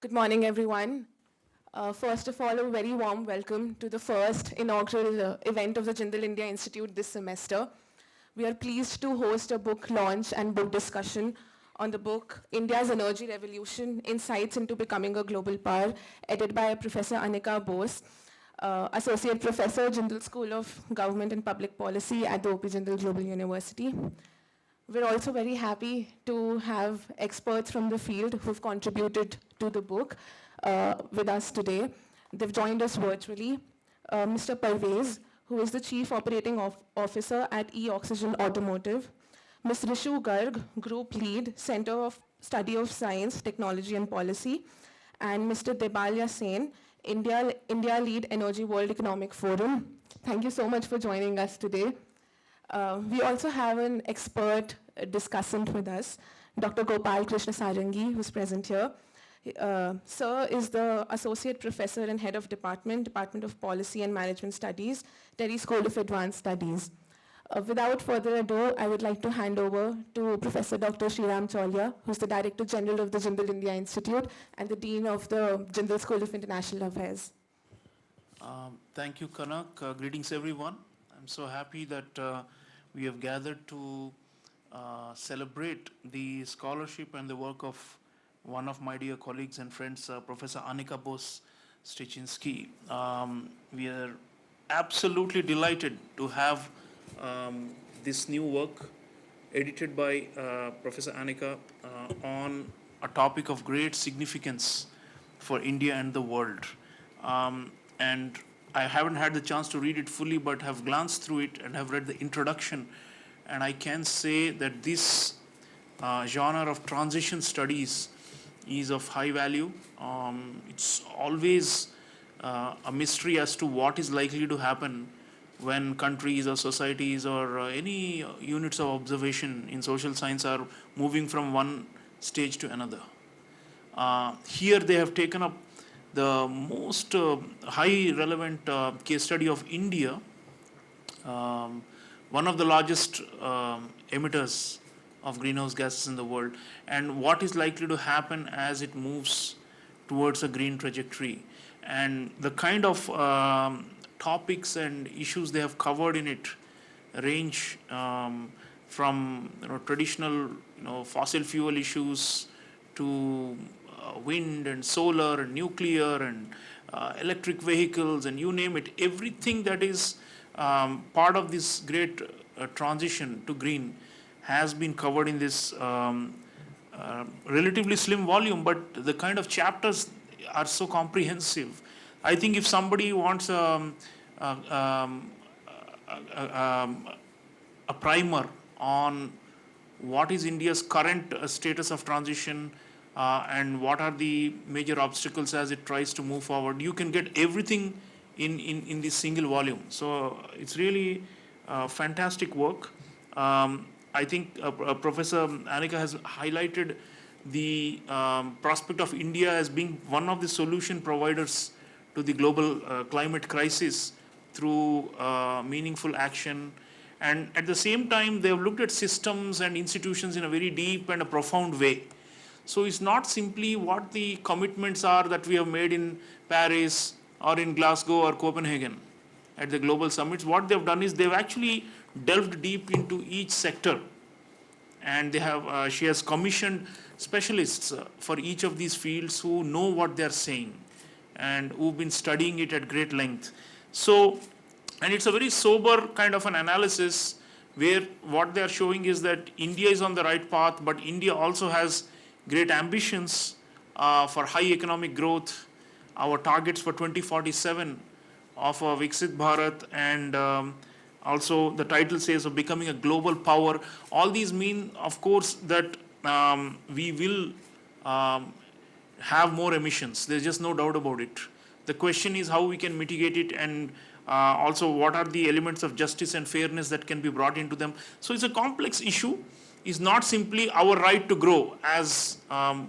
Good morning, everyone. First of all, a very warm welcome to the first inaugural event of the Jindal India Institute this semester. We are pleased to host a book launch and book discussion on the book India's Energy Revolution, Insights into Becoming a Global Power, edited by Professor Annika Bose, Associate Professor, Jindal School of Government and Public Policy at the O.P. Jindal Global University. We're also very happy to have experts from the field who've contributed to the book with us today. They've joined us virtually. Mr. Parvej, who is the Chief Operating Officer at eOxigen Automotive. Ms. Rishu Garg, Group Lead, Center of Study of Science, Technology and Policy. And Mr. Debmalya, India Lead Energy World Economic Forum. Thank you so much for joining us today. We also have an expert discussant with us, Dr. Gopal Sarangi, who's present here. Sir is the Associate Professor and Head of Department of Policy and Management Studies, TERI School of Advanced Studies. Without further ado, I would like to hand over to Professor Dr. Sriram Cholya, who's the Director General of the Jindal India Institute and the Dean of the Jindal School of International Affairs. Thank you, Kanak. Greetings, everyone. I'm so happy that we have gathered to celebrate the scholarship and the work of one of my dear colleagues and friends, Professor Annika Bose Styczynski. We are absolutely delighted to have this new work edited by Professor Annika on a topic of great significance for India and the world. And I haven't had the chance to read it fully, but have glanced through it and have read the introduction. And I can say that this genre of transition studies is of high value. It's always a mystery as to what is likely to happen when countries or societies or any units of observation in social science are moving from one stage to another. Here they have taken up the most high relevant case study of India, one of the largest emitters of greenhouse gases in the world, and what is likely to happen as it moves towards a green trajectory. And the kind of topics and issues they have covered in it range from traditional fossil fuel issues to wind and solar and nuclear and electric vehicles and you name it. Everything that is part of this great transition to green has been covered in this relatively slim volume, but the kind of chapters are so comprehensive. I think if somebody wants a primer on what is India's current status of transition and what are the major obstacles as it tries to move forward, you can get everything in this single volume. So it's really fantastic work. I think Professor Annika has highlighted the prospect of India as being one of the solution providers to the global climate crisis through meaningful action. And at the same time, they have looked at systems and institutions in a very deep and a profound way. So it's not simply what the commitments are that we have made in Paris or in Glasgow or Copenhagen at the global summits. What they've done is they've actually delved deep into each sector. And they have, she has commissioned specialists for each of these fields who know what they're saying and who've been studying it at great length. So, and it's a very sober kind of an analysis where what they're showing is that India is on the right path, but India also has great ambitions for high economic growth, our targets for 2047 of Viksit Bharat, and also the title says of becoming a global power. All these mean, of course, that we will have more emissions. There's just no doubt about it. The question is how we can mitigate it, and also what are the elements of justice and fairness that can be brought into them. So it's a complex issue. It's not simply our right to grow, as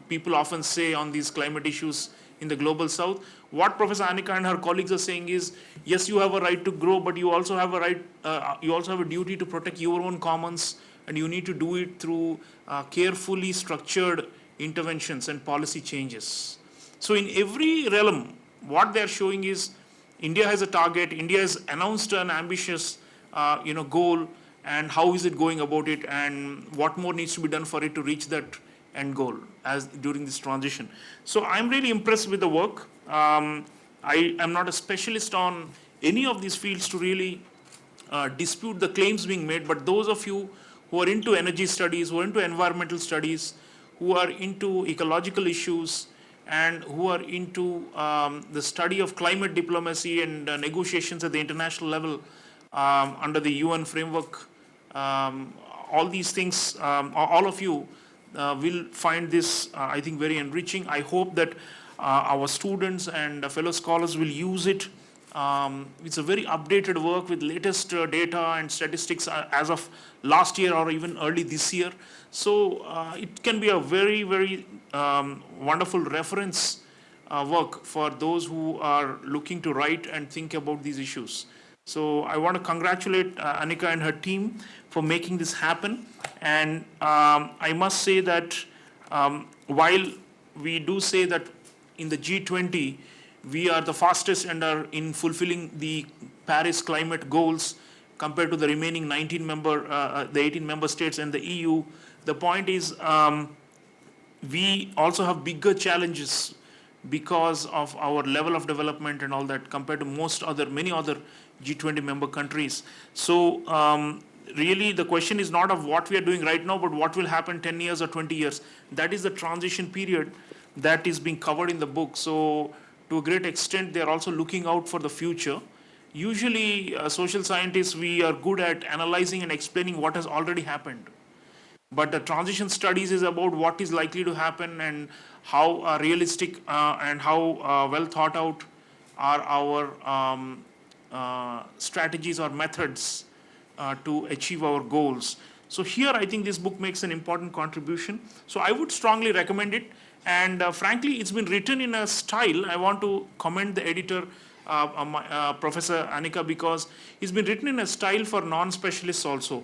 people often say on these climate issues in the global south. What Professor Annika and her colleagues are saying is, yes, you have a right to grow, but you also have a right, you also have a duty to protect your own commons, and you need to do it through carefully structured interventions and policy changes. So in every realm, what they're showing is India has a target, India has announced an ambitious goal, and how is it going about it, and what more needs to be done for it to reach that end goal as during this transition. So I'm really impressed with the work. I am not a specialist on any of these fields to really dispute the claims being made, but those of you who are into energy studies, who are into environmental studies, who are into ecological issues, and who are into the study of climate diplomacy and negotiations at the international level under the UN framework, all these things, all of you will find this, I think, very enriching. I hope that our students and fellow scholars will use it. It's a very updated work with latest data and statistics as of last year or even early this year. So it can be a very, very wonderful reference work for those who are looking to write and think about these issues. So I want to congratulate Annika and her team for making this happen. And I must say that while we do say that in the G20, we are the fastest and are in fulfilling the Paris climate goals compared to the remaining 18 member states and the EU. The point is we also have bigger challenges because of our level of development and all that compared to many other G20 member countries. So really the question is not of what we are doing right now, but what will happen 10 years or 20 years. That is the transition period that is being covered in the book. So to a great extent, they are also looking out for the future. Usually, social scientists, we are good at analyzing and explaining what has already happened. But the transition studies is about what is likely to happen and how realistic and how well thought out are our strategies or methods to achieve our goals. So here, I think this book makes an important contribution. So I would strongly recommend it. And frankly, it's been written in a style. I want to commend the editor, Professor Annika, because it's been written in a style for non-specialists also.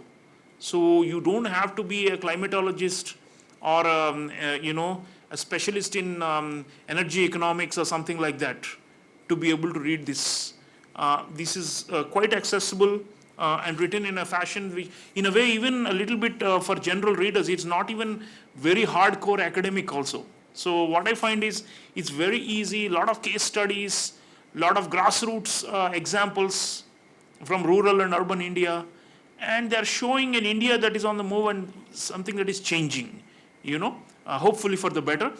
So you don't have to be a climatologist or a specialist in energy economics or something like that to be able to read this. This is quite accessible and written in a fashion which, in a way, even a little bit for general readers. It's not even very hardcore academic also. So what I find is it's very easy, a lot of case studies, a lot of grassroots examples from rural and urban India, and they're showing an India that is on the move and something that is changing, hopefully for the better.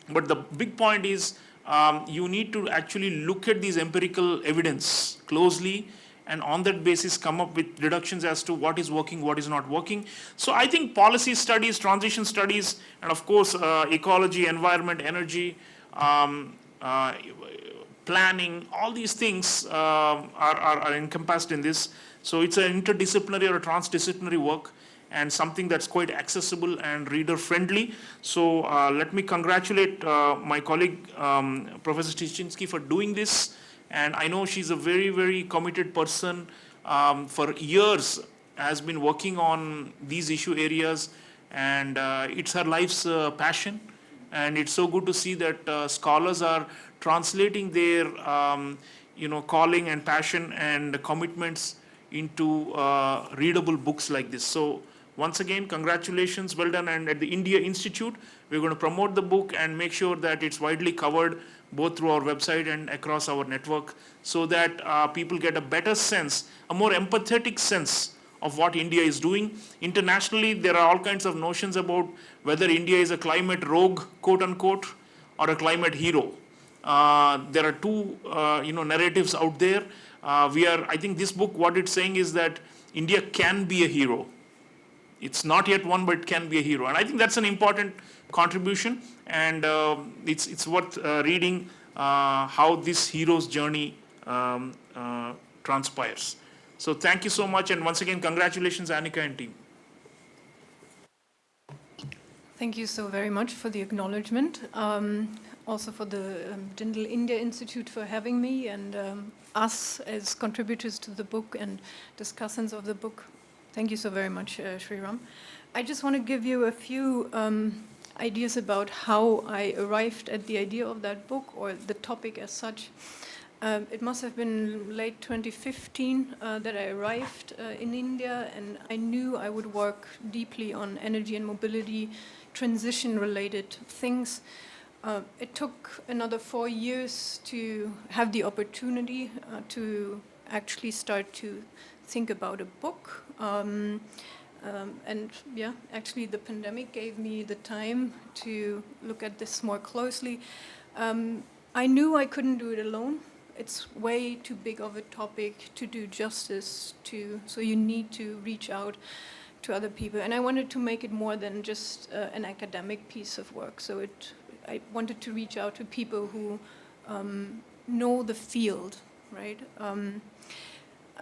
But the big point is you need to actually look at these empirical evidence closely and on that basis come up with deductions as to what is working, what is not working. So I think policy studies, transition studies, and of course ecology, environment, energy, planning, all these things are encompassed in this. So it's an interdisciplinary or a transdisciplinary work and something that's quite accessible and reader friendly. So let me congratulate my colleague, Professor Styczynski, for doing this. And I know she's a very, very committed person. For years has been working on these issue areas, and it's her life's passion. And it's so good to see that scholars are translating their calling and passion and commitments into readable books like this. So once again, congratulations, well done. And at the India Institute, we're going to promote the book and make sure that it's widely covered both through our website and across our network, so that people get a better sense, a more empathetic sense of what India is doing. Internationally, there are all kinds of notions about whether India is a climate rogue, quote unquote, or a climate hero. There are two narratives out there. I think this book, what it's saying is that India can be a hero. It's not yet one, but it can be a hero. And I think that's an important contribution, and it's worth reading how this hero's journey transpires. So thank you so much, and once again, congratulations, Annika and team. Thank you so very much for the acknowledgement. Also for the Jindal India Institute for having me, and us as contributors to the book and discussants of the book. Thank you so very much, Sriram. I just want to give you a few ideas about how I arrived at the idea of that book or the topic as such. It must have been late 2015 that I arrived in India, and I knew I would work deeply on energy and mobility transition-related things. It took another 4 years to have the opportunity to actually start to think about a book. And yeah, actually the pandemic gave me the time to look at this more closely. I knew I couldn't do it alone. It's way too big of a topic to do justice to, so you need to reach out to other people. And I wanted to make it more than just an academic piece of work. So I wanted to reach out to people who know the field, right?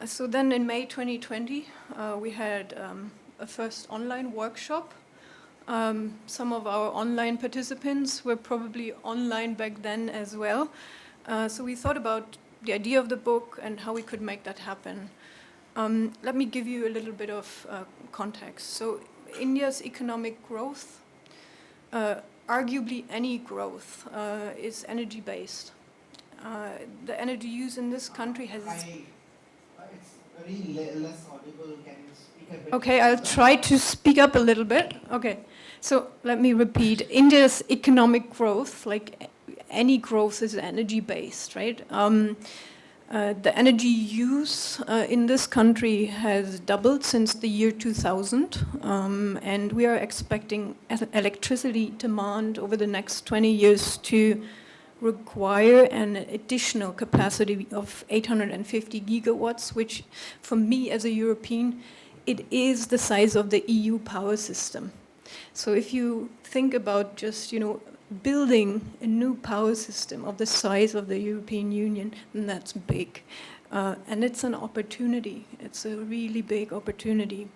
So then in May 2020, we had a first online workshop. Some of our online participants were probably online back then as well. So we thought about the idea of the book and how we could make that happen. Let me give you a little bit of context. So India's economic growth, arguably any growth, is energy-based. The energy use in this country has... It's very less audible. Can you speak a bit? Okay, I'll try to speak up a little bit. Okay, so let me repeat. India's economic growth, like any growth, is energy-based, right? The energy use in this country has doubled since the year 2000, and we are expecting electricity demand over the next 20 years to require an additional capacity of 850 gigawatts, which for me as a European, it is the size of the EU power system. So if you think about just, building a new power system of the size of the European Union, then that's big. And it's an opportunity. It's a really big opportunity.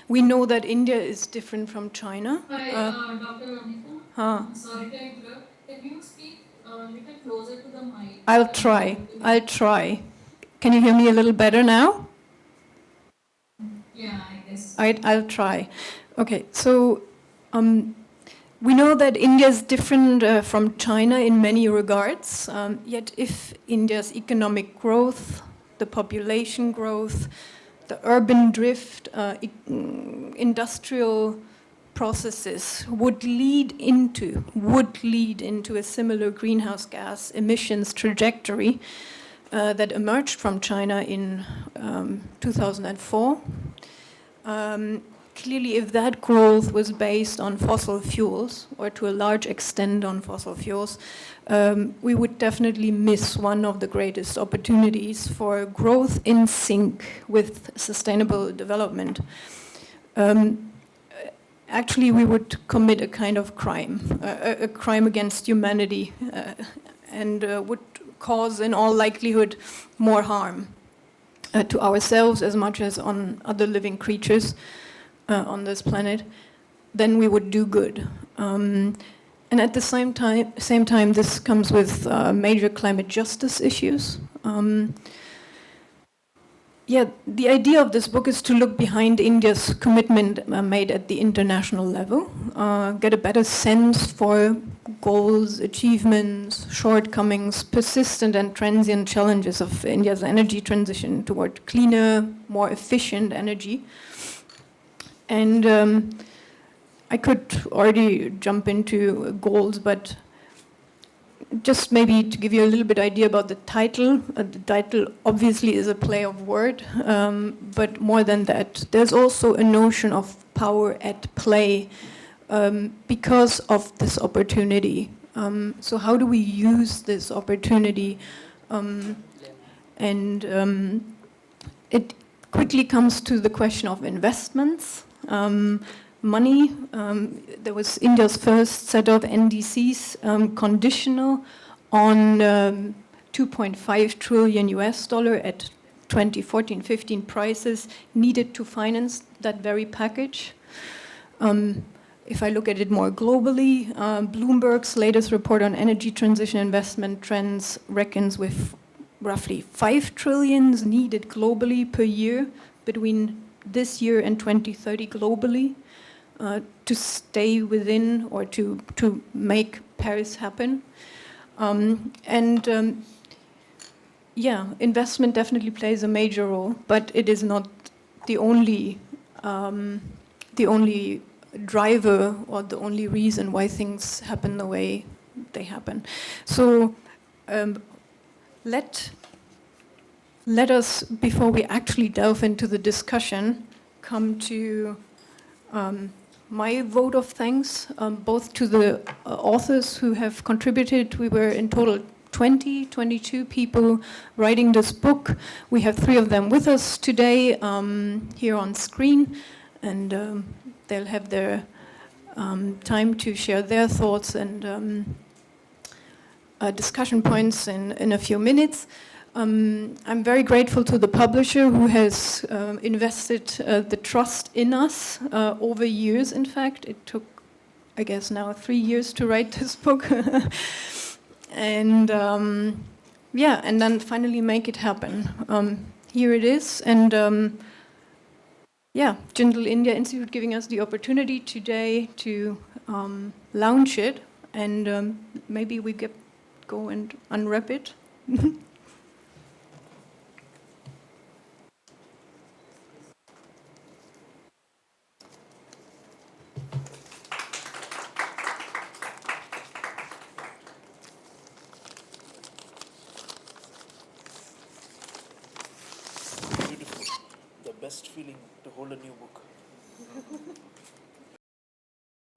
We know that India is different from China. Hi, Dr. Annika. Sorry to interrupt. Can you speak a little closer to the mic? I'll try. Can you hear me a little better now? Yeah, I guess. I'll try. Okay, so we know that India is different from China in many regards, yet if India's economic growth, the population growth, the urban drift, industrial processes would lead into a similar greenhouse gas emissions trajectory that emerged from China in 2004. Clearly, if that growth was based on fossil fuels, or to a large extent on fossil fuels, we would definitely miss one of the greatest opportunities for growth in sync with sustainable development. Actually, we would commit a kind of crime, a crime against humanity, and would cause, in all likelihood, more harm to ourselves as much as on other living creatures on this planet than we would do good. And at the same time, this comes with major climate justice issues. The idea of this book is to look behind India's commitment made at the international level, get a better sense for goals, achievements, shortcomings, persistent and transient challenges of India's energy transition toward cleaner, more efficient energy. And I could already jump into goals, but just maybe to give you a little bit idea about the title. The title obviously is a play of word, but more than that, there's also a notion of power at play because of this opportunity. So how do we use this opportunity? It quickly comes to the question of investments. Money, there was India's first set of NDCs conditional on 2.5 trillion US dollar at 2014-15 prices needed to finance that very package. If I look at it more globally, Bloomberg's latest report on energy transition investment trends reckons with roughly 5 trillions needed globally per year between this year and 2030 globally. to stay within or to make Paris happen. Yeah, investment definitely plays a major role, but it is not the only driver or the only reason why things happen the way they happen. So let us, before we actually delve into the discussion, come to my vote of thanks, both to the authors who have contributed. We were in total 22 people writing this book. We have 3 of them with us today here on screen, and they'll have their time to share their thoughts and discussion points in a few minutes. I'm very grateful to the publisher who has invested the trust in us over years, in fact. It took, I guess, now 3 years to write this book. And yeah, and then finally make it happen. Here it is, and yeah, Jindal India Institute giving us the opportunity today to launch it, and maybe we go and unwrap it. Beautiful. The best feeling to hold a new book.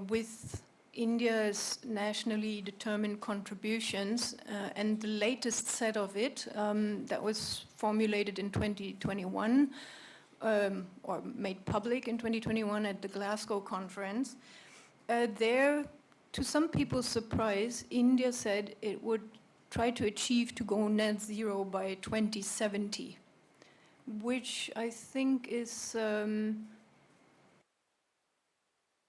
With India's nationally determined contributions and the latest set of it that was formulated in 2021 or made public in 2021 at the Glasgow conference, there, to some people's surprise, India said it would try to achieve to go net zero by 2070, which I think is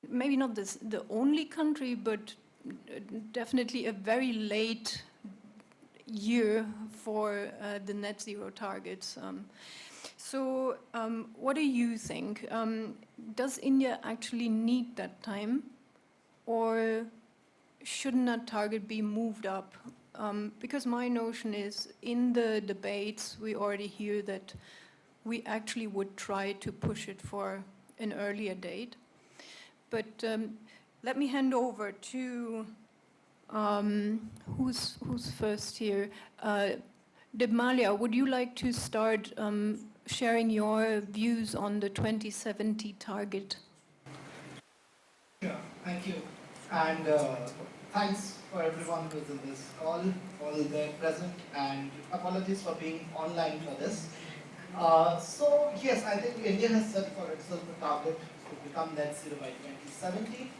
maybe not the only country, but definitely a very late year for the net zero targets. So what do you think? Does India actually need that time, or shouldn't that target be moved up? Because my notion is, in the debates, we already hear that we actually would try to push it for an earlier date. But let me hand over to who's first here. Debmalya, would you like to start sharing your views on the 2070 target? Sure, thank you. And thanks for everyone who's in this call, all there present, and apologies for being online for this. So yes, I think India has set for itself a target to become net zero by 2070.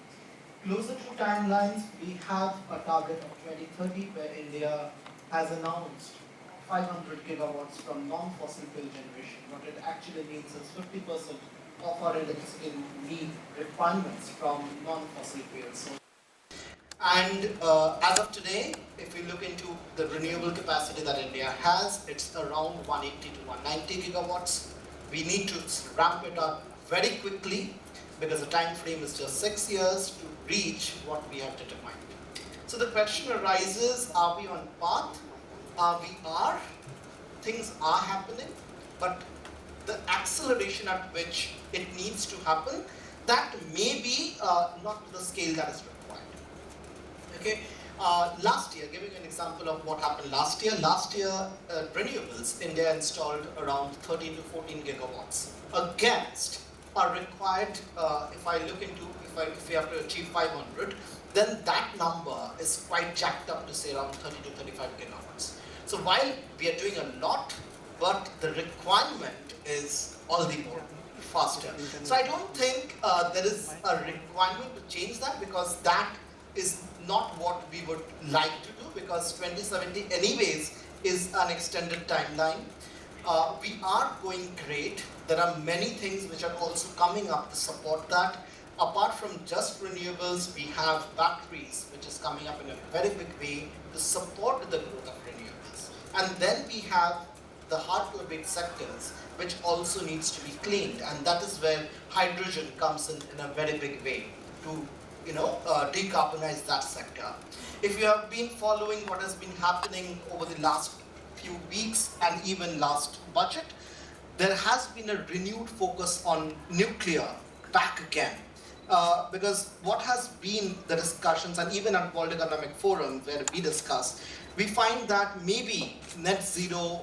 Closer to timelines, we have a target of 2030 where India has announced 500 gigawatts from non-fossil fuel generation. What it actually means is 50% of our electricity need requirements from non-fossil fuels. And as of today, if we look into the renewable capacity that India has, it's around 180 to 190 gigawatts. We need to ramp it up very quickly because the time frame is just 6 years to reach what we have determined. So the question arises, are we on path? We are. Things are happening, but the acceleration at which it needs to happen, that may be not to the scale that is required. Okay. Last year, giving an example of what happened last year, renewables, India installed around 13 to 14 gigawatts against are required, if I look into, if we have to achieve 500, then that number is quite jacked up to say around 30 to 35 gigawatts. So while we are doing a lot, but the requirement is all the more faster. So I don't think there is a requirement to change that, because that is not what we would like to do, because 2070 anyways is an extended timeline. We are going great. There are many things which are also coming up to support that. Apart from just renewables, we have batteries, which is coming up in a very big way to support the growth of renewables. And then we have the hard to abate sectors, which also needs to be cleaned, and that is where hydrogen comes in a very big way to decarbonize that sector. If you have been following what has been happening over the last few weeks and even last budget, there has been a renewed focus on nuclear back again. Because what has been the discussions, and even at World Economic Forum where we discuss, we find that maybe net zero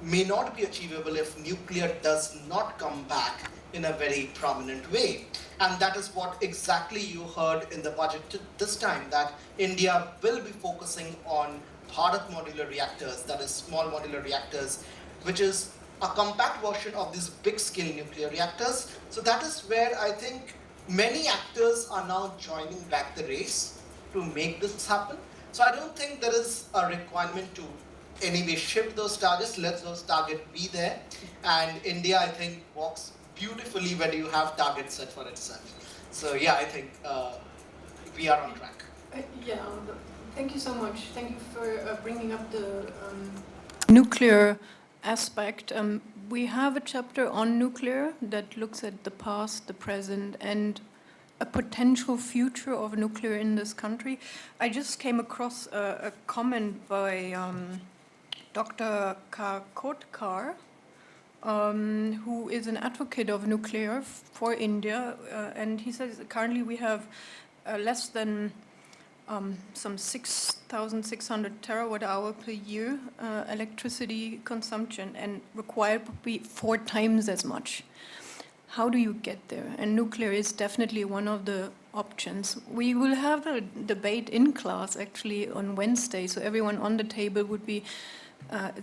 may not be achievable if nuclear does not come back in a very prominent way. And that is what exactly you heard in the budget this time, that India will be focusing on Bharat modular reactors, that is small modular reactors, which is a compact version of these big scale nuclear reactors. So that is where I think many actors are now joining back the race to make this happen. So I don't think there is a requirement to anyway shift those targets. Let those targets be there. And India, I think, works beautifully when you have targets set for itself. So yeah, I think we are on track. Thank you so much. Thank you for bringing up the nuclear aspect. We have a chapter on nuclear that looks at the past, the present, and a potential future of nuclear in this country. I just came across a comment by Dr. Kotkar, who is an advocate of nuclear for India, and he says currently we have less than some 6,600 terawatt hour per year electricity consumption, and required to be 4 times as much. How do you get there? And nuclear is definitely one of the options. We will have a debate in class actually on Wednesday, so everyone on the table would be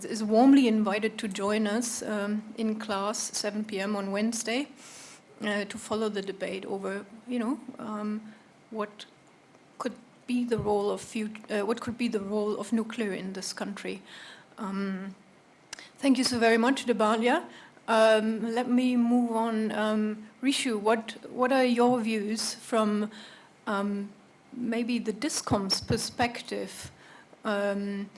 is warmly invited to join us in class 7 p.m. on Wednesday to follow the debate over, what could be the role of nuclear in this country. Thank you so very much, Debmalya. Let me move on. Rishu, what are your views from maybe the DISCOM's perspective on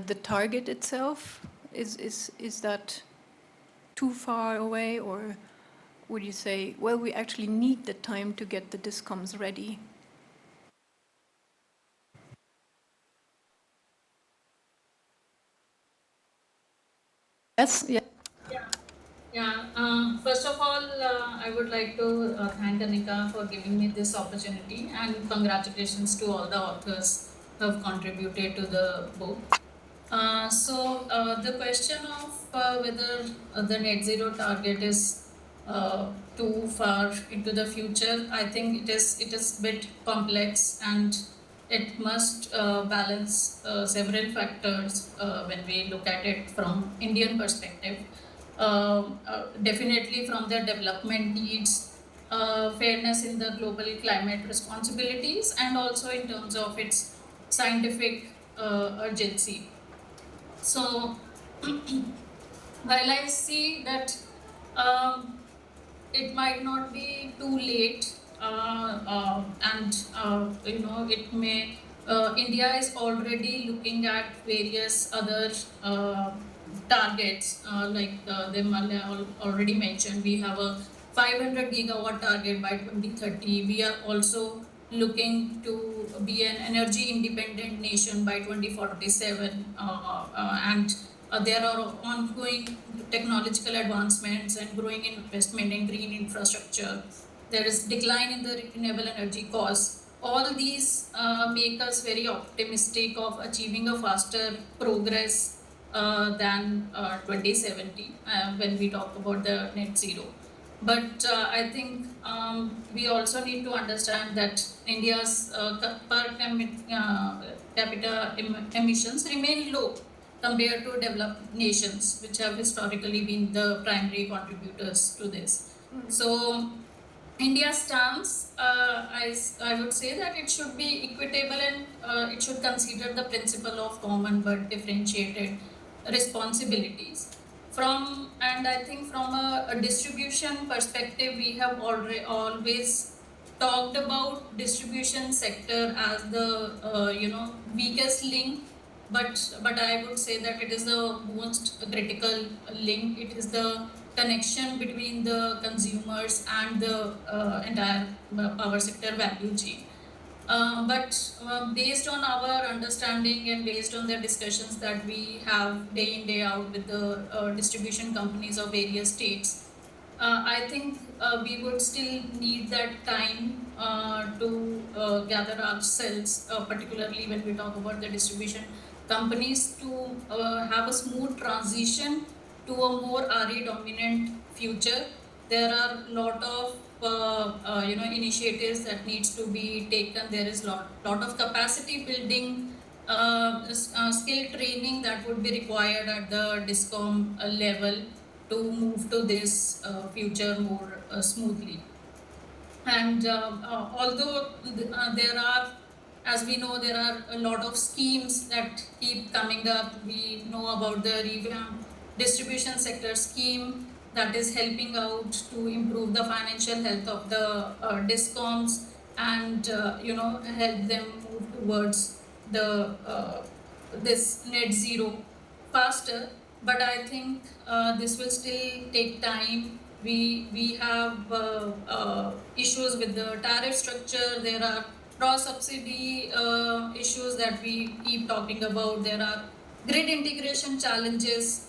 the target itself? Is that too far away, or would you say, well, we actually need the time to get the DISCOMs ready? Yes. Yeah. First of all, I would like to thank Annika for giving me this opportunity, and congratulations to all the authors who have contributed to the book. The question of whether the net zero target is too far into the future, I think it is a bit complex, and it must balance several factors when we look at it from Indian perspective. Definitely from the development needs, fairness in the global climate responsibilities, and also in terms of its scientific urgency. So while I see that it might not be too late, it may, India is already looking at various other targets, like Debmalya already mentioned. We have a 500 gigawatt target by 2030. We are also looking to be an energy independent nation by 2047, and there are ongoing technological advancements and growing investment in green infrastructure. There is decline in the renewable energy costs. All these make us very optimistic of achieving a faster progress than 2070 when we talk about the net zero. But I think we also need to understand that India's per capita emissions remain low compared to developed nations, which have historically been the primary contributors to this. So India's stance, I would say that it should be equitable, and it should consider the principle of common but differentiated responsibilities. And I think from a distribution perspective, we have always talked about distribution sector as the weakest link but I would say that it is the most critical link. It is the connection between the consumers and the entire power sector value chain. But based on our understanding and based on the discussions that we have day in, day out with the distribution companies of various states, I think we would still need that time to gather ourselves, particularly when we talk about the distribution companies, to have a smooth transition to a more RE dominant future. There are a lot of initiatives that needs to be taken. There is lot of capacity building, skill training that would be required at the DISCOM level to move to this future more smoothly. And although there are, as we know, there are a lot of schemes that keep coming up. We know about the revamped distribution sector scheme that is helping out to improve the financial health of the DISCOMs and help them move towards the this net zero faster. But I think this will still take time. We have issues with the tariff structure. There are cross subsidy issues that we keep talking about. There are grid integration challenges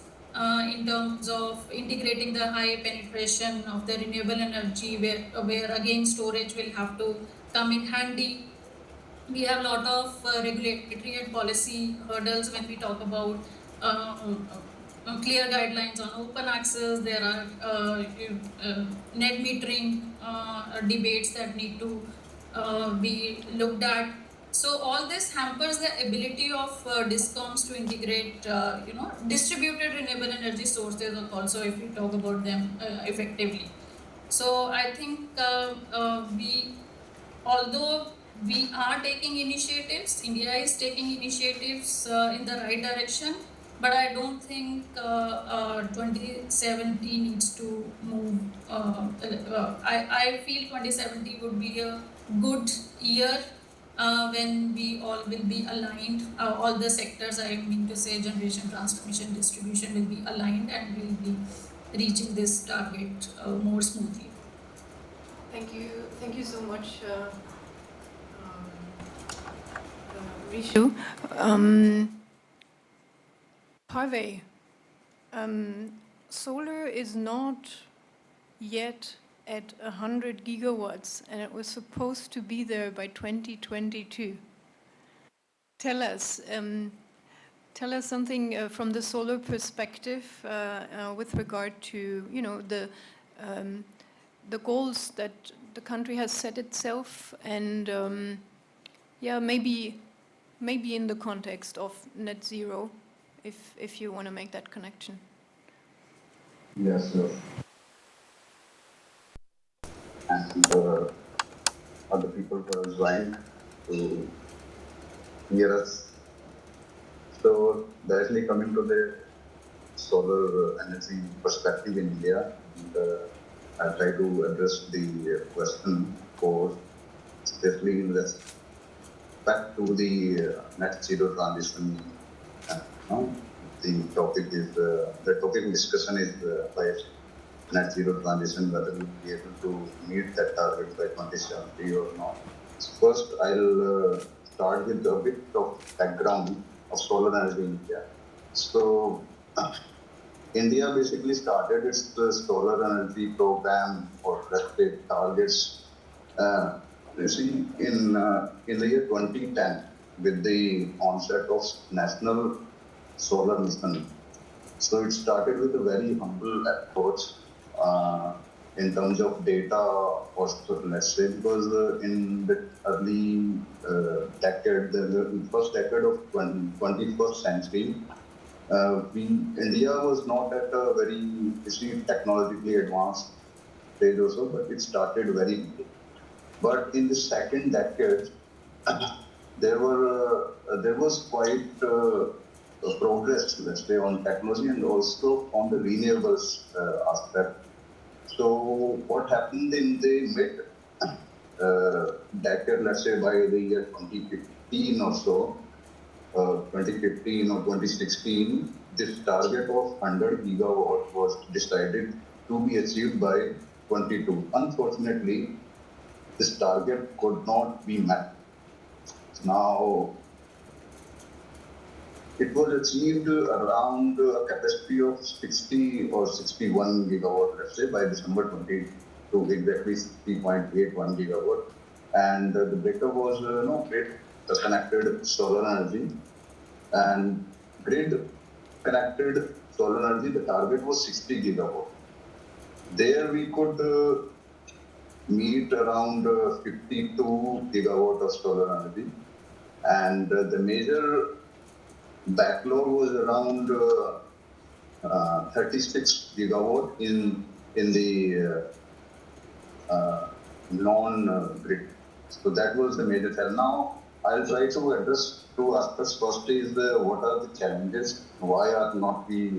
in terms of integrating the high penetration of the renewable energy, where again storage will have to come in handy. We have a lot of regulatory and policy hurdles when we talk about clear guidelines on open access. There are net metering debates that need to be looked at. So all this hampers the ability of DISCOMs to integrate, distributed renewable energy sources also, if we talk about them effectively. So I think although we are taking initiatives, India is taking initiatives in the right direction, but I don't think 2070 needs to move. I feel 2070 would be a good year when we all will be aligned. All the sectors, I mean to say generation, transmission, distribution, will be aligned and will be reaching this target more smoothly. Thank you so much, Rishu. Parvej, solar is not yet at 100 gigawatts, and it was supposed to be there by 2022. Tell us something from the solar perspective with regard to the goals that the country has set itself, and maybe in the context of net zero, if you want to make that connection. Yes, sir. And other people who have joined to hear us. So directly coming to the solar energy perspective in India, and I'll try to address the question posed, especially in respect to the net zero transition. The topic discussion is by net zero transition, whether we will be able to meet that target by 2070 or not. So first, I'll start with a bit of background of solar energy in India. So India basically started its solar energy program for respective targets in the year 2010 with the onset of National Solar Mission. So it started with a very humble approach in terms of data, let's say, because in the early decade, the first decade of 21st century, India was not at a very technologically advanced stage also, but it started very late. But in the second decade, there was quite progress, let's say, on technology and also on the renewables aspect. So what happened in the mid decade, let's say by the year 2015 or so, 2015 or 2016, this target of 100 gigawatt was decided to be achieved by 22. Unfortunately, this target could not be met. Now, it was achieved around a capacity of 60 or 61 gigawatt, let's say, by December 22, exactly 60.81 gigawatt. And the breakup was grid connected solar energy. And grid connected solar energy, the target was 60 gigawatt. There we could meet around 52 gigawatt of solar energy. And the major backlog was around 36 gigawatt in the non-grid. So that was the major challenge. Now I'll try to address two aspects. First is what are the challenges? Why are not we?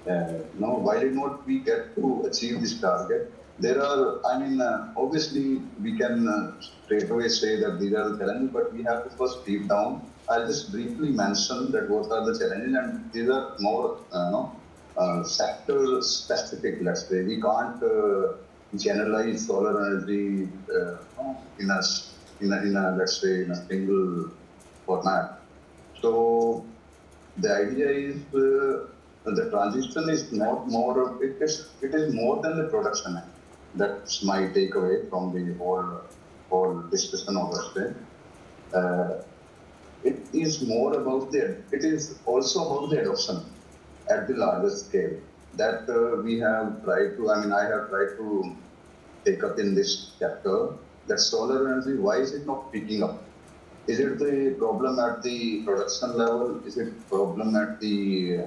Why did not we get to achieve this target? There are, obviously we can straight away say that these are the challenges, but we have to first deep down. I'll just briefly mention that what are the challenges, and these are more, sector specific, let's say. We can't generalize solar energy in a let's say in a single format. So the idea is the transition is not more of it is more than the production. That's my takeaway from the whole discussion of us. It is more about it is also about the adoption at the larger scale that we have tried to, I have tried to take up in this chapter, that solar energy, why is it not picking up? Is it the problem at the production level? Is it problem at the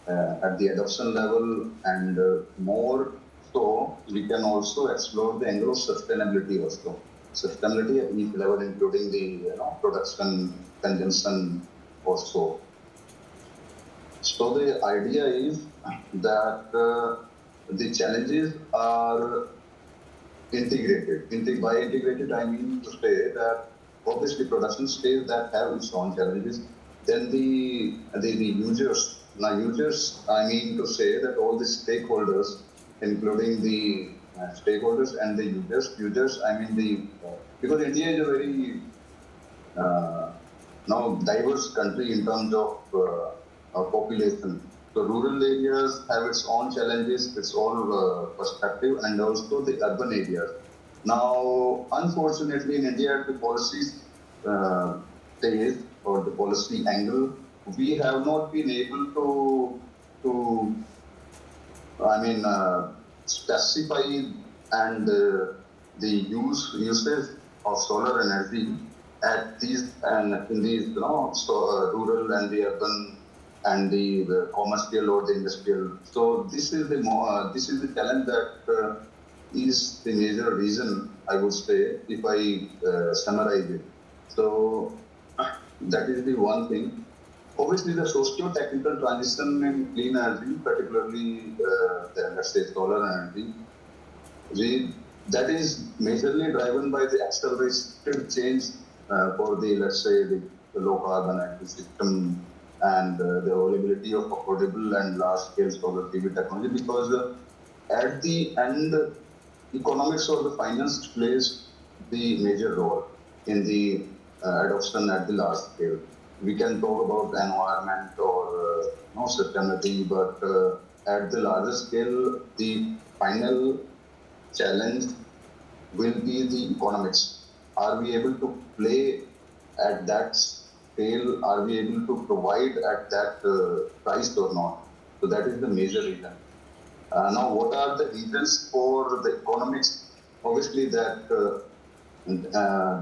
adoption level? And more so, we can also explore the angle of sustainability also. Sustainability at each level, including the production, consumption also. So the idea is that the challenges are integrated. By integrated, I mean to say that obviously production scales that have its own challenges. Then the users. Now users, I mean to say that all the stakeholders, including the stakeholders and the users. Users, I mean because India is a very now diverse country in terms of population. So rural areas have its own challenges, its own perspective, and also the urban areas. Now, unfortunately, in India, the policy stage or the policy angle, we have not been able to specify and the usage of solar energy at these and in these rural and the urban and the commercial or the industrial. So this is the challenge that is the major reason, I would say, if I summarize it. So that is the one thing. Obviously, the socio-technical transition in clean energy, particularly let's say solar energy, that is majorly driven by the accelerated change for the, let's say, the low carbon energy system and the availability of affordable and large-scale solar PV technology, because at the end, economics or the finance plays the major role in the adoption at the large scale. We can talk about environment or sustainability, but at the larger scale, the final challenge will be the economics. Are we able to play at that scale? Are we able to provide at that price or not? So that is the major reason. Now, what are the reasons for the economics? Obviously, that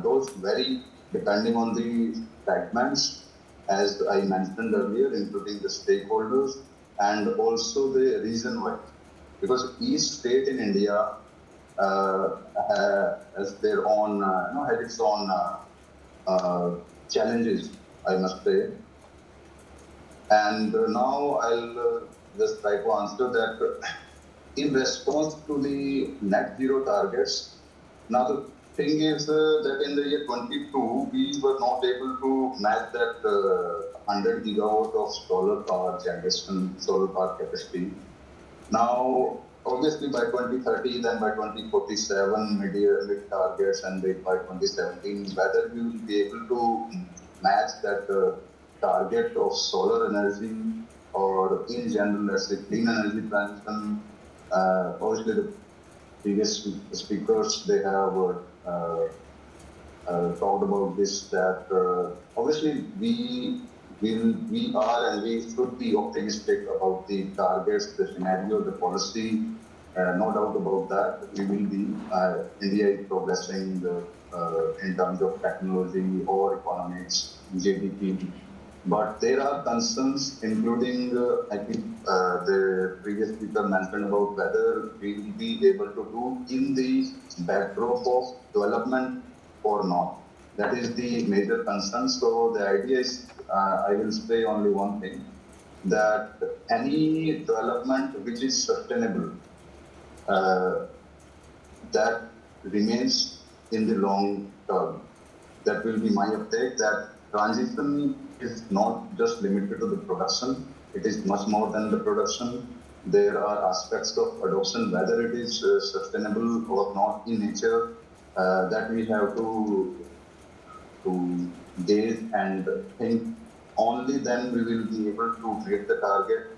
those vary depending on the segments, as I mentioned earlier, including the stakeholders and also the region-wise. Because each state in India has their own, has its own challenges, I must say. And now I'll just try to answer that in response to the net zero targets. Now, thing is that in the year 22, we were not able to match that 100 gigawatt of solar power generation, solar power capacity. Now, obviously by 2030, then by 2047, mid targets, and by 2017, whether we will be able to match that target of solar energy or in general, let's say, clean energy transition. Obviously, the previous speakers, they have talked about this, that obviously we are and we should be optimistic about the targets, the scenario, the policy. No doubt about that. We will be, India is progressing in terms of technology or economics, GDP. But there are concerns, including, I think the previous speaker mentioned about whether we will be able to do in the backdrop of development or not. That is the major concern. So the idea is, I will say only one thing, that any development which is sustainable, that remains in the long term. That will be my uptake, that transition is not just limited to the production, it is much more than the production. There are aspects of adoption, whether it is sustainable or not in nature, that we have to gaze and think. Only then we will be able to hit the target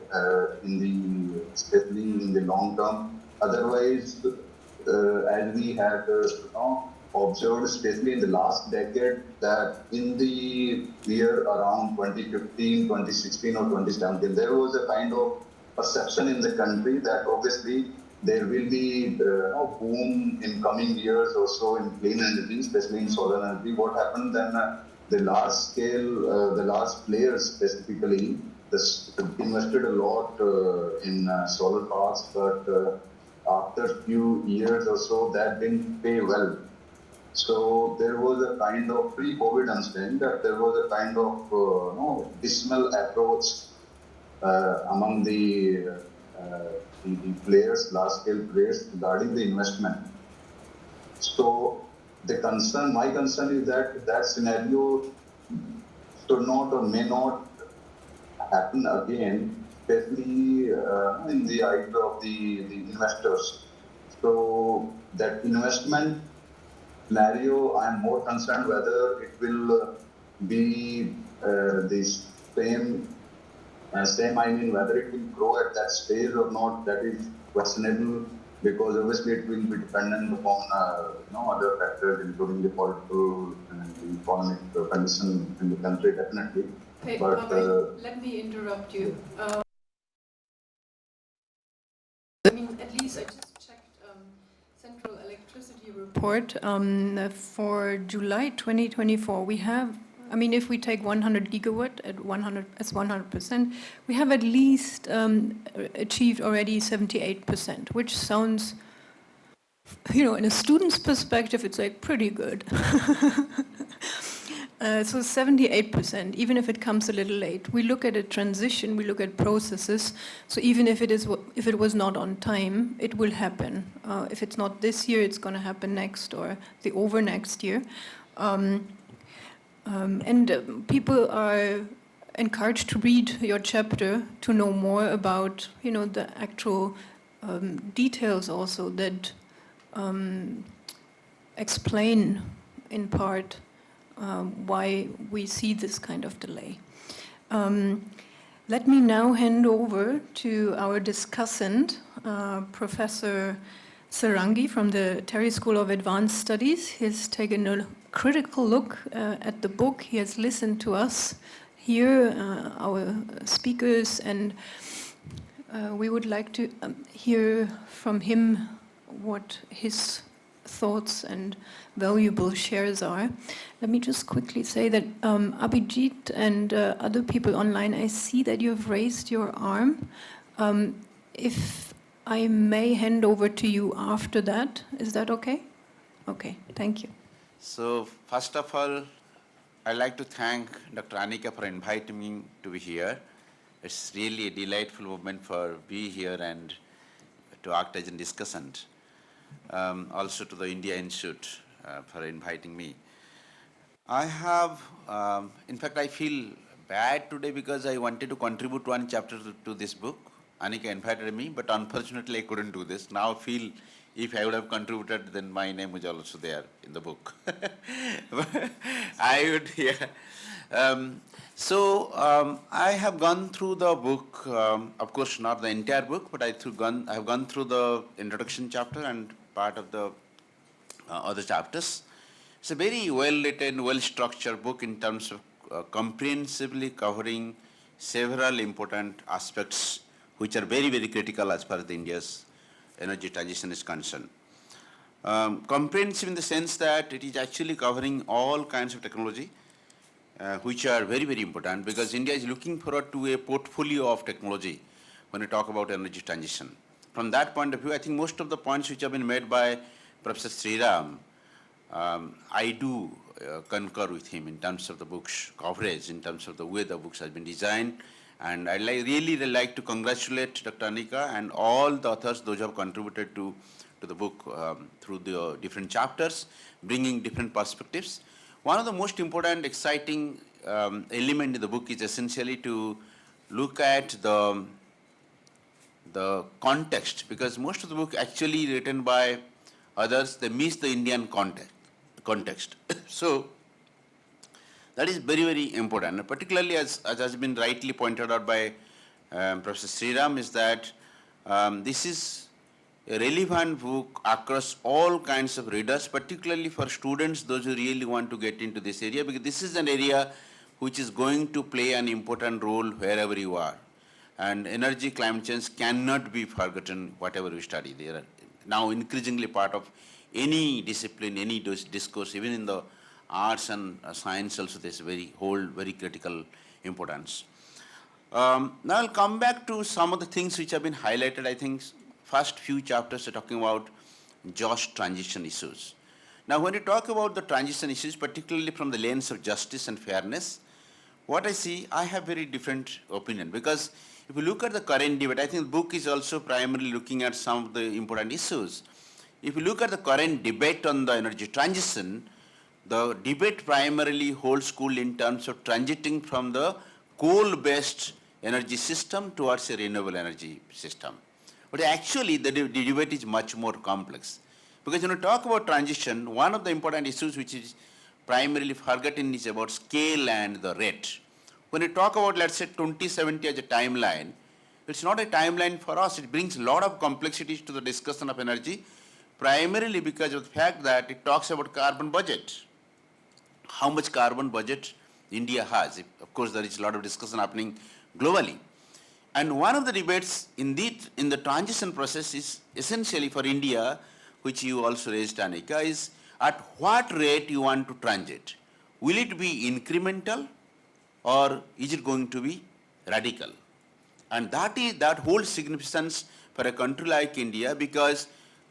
especially in the long term. Otherwise, as we had observed, especially in the last decade, that in the year around 2015, 2016 or 2017, there was a kind of perception in the country that obviously there will be a boom in coming years or so in clean energy, especially in solar energy. What happened then, the large scale, the large players specifically, invested a lot in solar parks, but after a few years or so, that didn't pay well. So there was a kind of pre-COVID, I'm saying that there was a kind of dismal approach among the players, large-scale players, regarding the investment. So the concern, my concern is that that scenario should not or may not happen again, especially in the eyes of the investors. So that investment scenario, I am more concerned whether it will be the same, I mean, whether it will grow at that stage or not, that is questionable, because obviously it will be dependent upon other factors, including the political and the economic condition in the country, definitely. Hey, But let me interrupt you. I mean, at least I just checked Central Electricity Report for July 2024. We have, I mean, if we take 100 gigawatt at 100 as 100%, we have at least achieved already 78%, which sounds, in a student's perspective, it's like pretty good. So 78%, even if it comes a little late. We look at a transition, we look at processes. So even if it was not on time, it will happen. If it's not this year, it's going to happen next or the over next year. And people are encouraged to read your chapter to know more about, the actual details also that explain in part why we see this kind of delay. Let me now hand over to our discussant, Professor Sarangi from the TERI School of Advanced Studies. He's taken a critical look at the book. He has listened to us here, our speakers, and we would like to hear from him what his thoughts and valuable shares are. Let me just quickly say that Abhijit and other people online, I see that you have raised your arm. If I may hand over to you after that, is that okay? Okay, thank you. So first of all, I'd like to thank Dr. Annika for inviting me to be here. It's really a delightful moment for be here and to act as a discussant. Also to the India Institute for inviting me. I have, in fact, I feel bad today because I wanted to contribute one chapter to this book. Annika invited me, but unfortunately I couldn't do this. Now I feel if I would have contributed, then my name was also there in the book. I would, yeah. I have gone through the book, of course not the entire book, but I have gone through the introduction chapter and part of the other chapters. It's a very well-written, well-structured book in terms of comprehensively covering several important aspects which are very, very critical as far as India's energy transition is concerned. Comprehensive in the sense that it is actually covering all kinds of technology which are very, very important because India is looking forward to a portfolio of technology when we talk about energy transition. From that point of view, I think most of the points which have been made by Professor Sriram, I do concur with him in terms of the book's coverage, in terms of the way the books have been designed. And I'd really like to congratulate Dr. Annika and all the authors, those who have contributed to the book through the different chapters, bringing different perspectives. One of the most important, exciting element in the book is essentially to look at the context, because most of the book actually written by others, they miss the Indian context. So that is very, very important, particularly as has been rightly pointed out by Professor Sriram, is that this is a relevant book across all kinds of readers, particularly for students, those who really want to get into this area, because this is an area which is going to play an important role wherever you are. And energy, climate change cannot be forgotten whatever we study. They are now increasingly part of any discipline, any discourse, even in the arts and science also there's very critical importance. Now I'll come back to some of the things which have been highlighted. I think first few chapters are talking about just transition issues. Now when you talk about the transition issues, particularly from the lens of justice and fairness, what I see, I have very different opinion, because if you look at the current debate, I think the book is also primarily looking at some of the important issues. If you look at the current debate on the energy transition, the debate primarily holds good in terms of transiting from the coal-based energy system towards a renewable energy system. But actually, the debate is much more complex. Because when you talk about transition, one of the important issues which is primarily forgotten is about scale and the rate. When you talk about, let's say, 2070 as a timeline, it's not a timeline for us. It brings a lot of complexities to the discussion of energy, primarily because of the fact that it talks about carbon budget. How much carbon budget India has. Of course, there is a lot of discussion happening globally. And one of the debates in the transition process is essentially for India, which you also raised, Annika, is at what rate you want to transit. Will it be incremental or is it going to be radical? And that holds significance for a country like India, because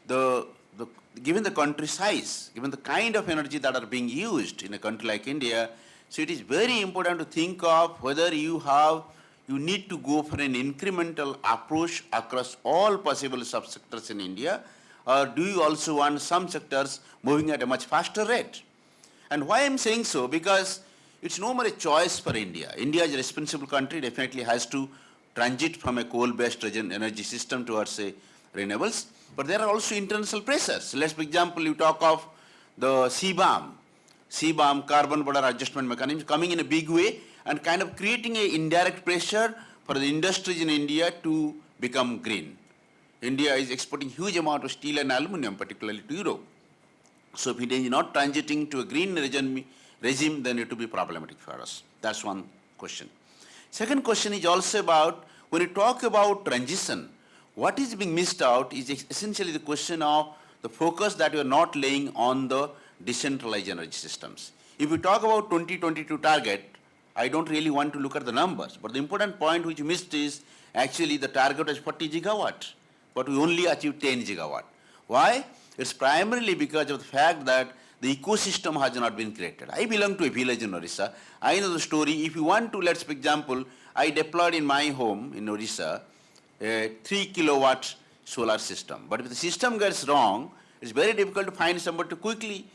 given the country size, given the kind of energy that are being used in a country like India, so it is very important to think of whether you need to go for an incremental approach across all possible subsectors in India, or do you also want some sectors moving at a much faster rate? And why I'm saying so, because it's no more a choice for India. India is a responsible country, definitely has to transit from a coal-based energy system towards renewables. But there are also international pressures. Let's, for example, you talk of the CBAM, carbon border adjustment mechanism, coming in a big way and kind of creating an indirect pressure for the industries in India to become green. India is exporting huge amount of steel and aluminum, particularly to Europe. So if it is not transiting to a green regime, then it will be problematic for us. That's one question. Second question is also about, when you talk about transition, what is being missed out is essentially the question of the focus that we are not laying on the decentralized energy systems. If we talk about 2022 target, I don't really want to look at the numbers, but the important point which you missed is actually the target is 40 gigawatt, but we only achieved 10 gigawatt. Why? It's primarily because of the fact that the ecosystem has not been created. I belong to a village in Orissa. I know the story. If you want to, let's for example, I deployed in my home in Orissa a 3 kilowatt solar system. But if the system gets wrong, it's very difficult to find somebody to quickly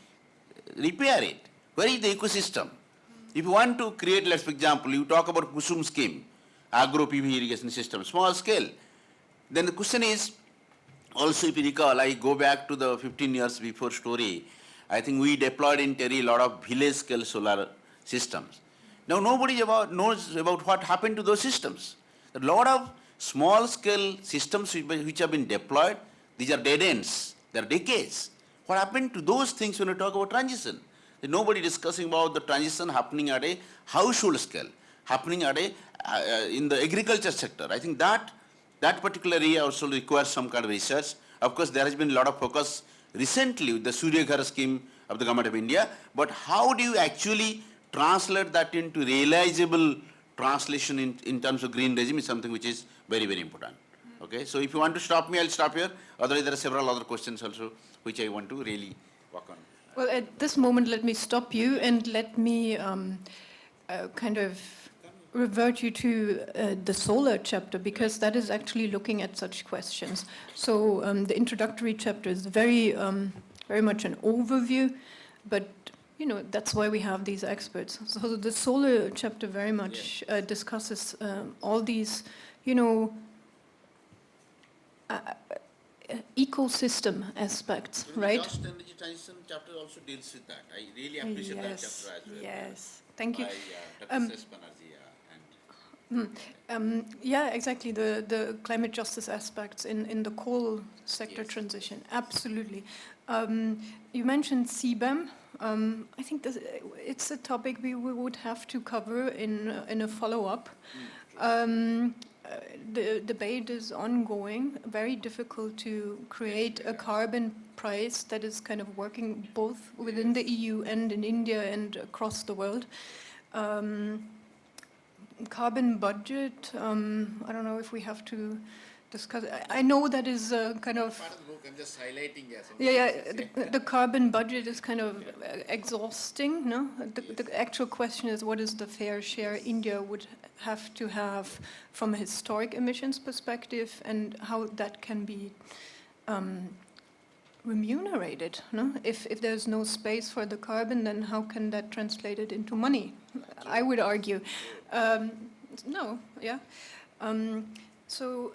repair it? Where is the ecosystem? If you want to create, let's for example, you talk about Kusum scheme, agro PV irrigation system, small scale. Then the question is, also if you recall, I go back to the 15 years before story, I think we deployed in TERI a lot of village scale solar systems. Now nobody knows about what happened to those systems. A lot of small scale systems which have been deployed, these are dead ends, they are decades. What happened to those things when we talk about transition? There's nobody discussing about the transition happening at a household scale, happening at a in the agriculture sector. I think that particular area also requires some kind of research. Of course, there has been a lot of focus recently with the Surya Ghar scheme of the Government of India, but how do you actually translate that into realizable translation in terms of green regime is something which is very, very important. Okay, so if you want to stop me, I'll stop here. Otherwise, there are several other questions also which I want to really work on. Well, at this moment, let me stop you and let me kind of revert you to the solar chapter, because that is actually looking at such questions. So the introductory chapter is very much an overview, but you know, that's why we have these experts. So the solar chapter very much discusses all these, you know, ecosystem aspects, right? The Just Energy Transition chapter also deals with that. I really appreciate that chapter as well. Yes, thank you. By Dr. Banerjee, and Yeah, exactly. The climate justice aspects in the coal sector transition. Absolutely. You mentioned CBAM. I think it's a topic we would have to cover in a follow-up. The debate is ongoing. Very difficult to create a carbon price that is kind of working both within the EU and in India and across the world. Carbon budget, I don't know if we have to discuss. I know that is kind of... part of the book, I'm just highlighting here. The carbon budget is kind of exhausting, no? The actual question is, what is the fair share India would have to have from a historic emissions perspective, and how that can be remunerated, no? If there's no space for the carbon, then how can that translate it into money? I would argue. No, yeah. So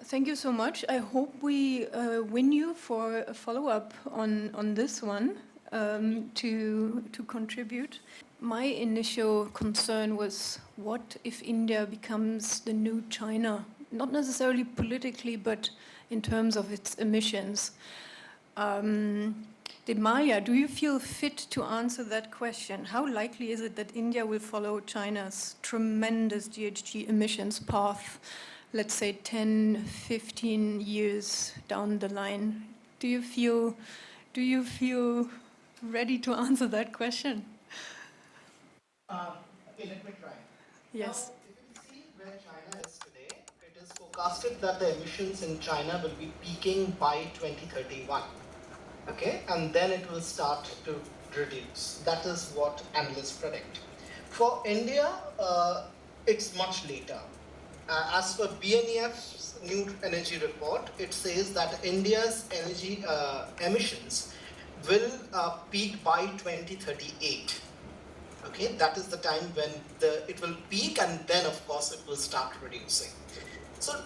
thank you so much. I hope we win you for a follow-up on this one to contribute. My initial concern was, what if India becomes the new China? Not necessarily politically, but in terms of its emissions. Debmalya, do you feel fit to answer that question? How likely is it that India will follow China's tremendous GHG emissions path, let's say 10, 15 years down the line? Do you feel ready to answer that question? Okay, let me try. Yes. Now, if you see where China is today, it is forecasted that the emissions in China will be peaking by 2031. Okay, and then it will start to reduce. That is what analysts predict. For India, it's much later. As per BNEF's new energy report, it says that India's energy emissions will peak by 2038. Okay, that is the time when it will peak, and then of course it will start reducing. So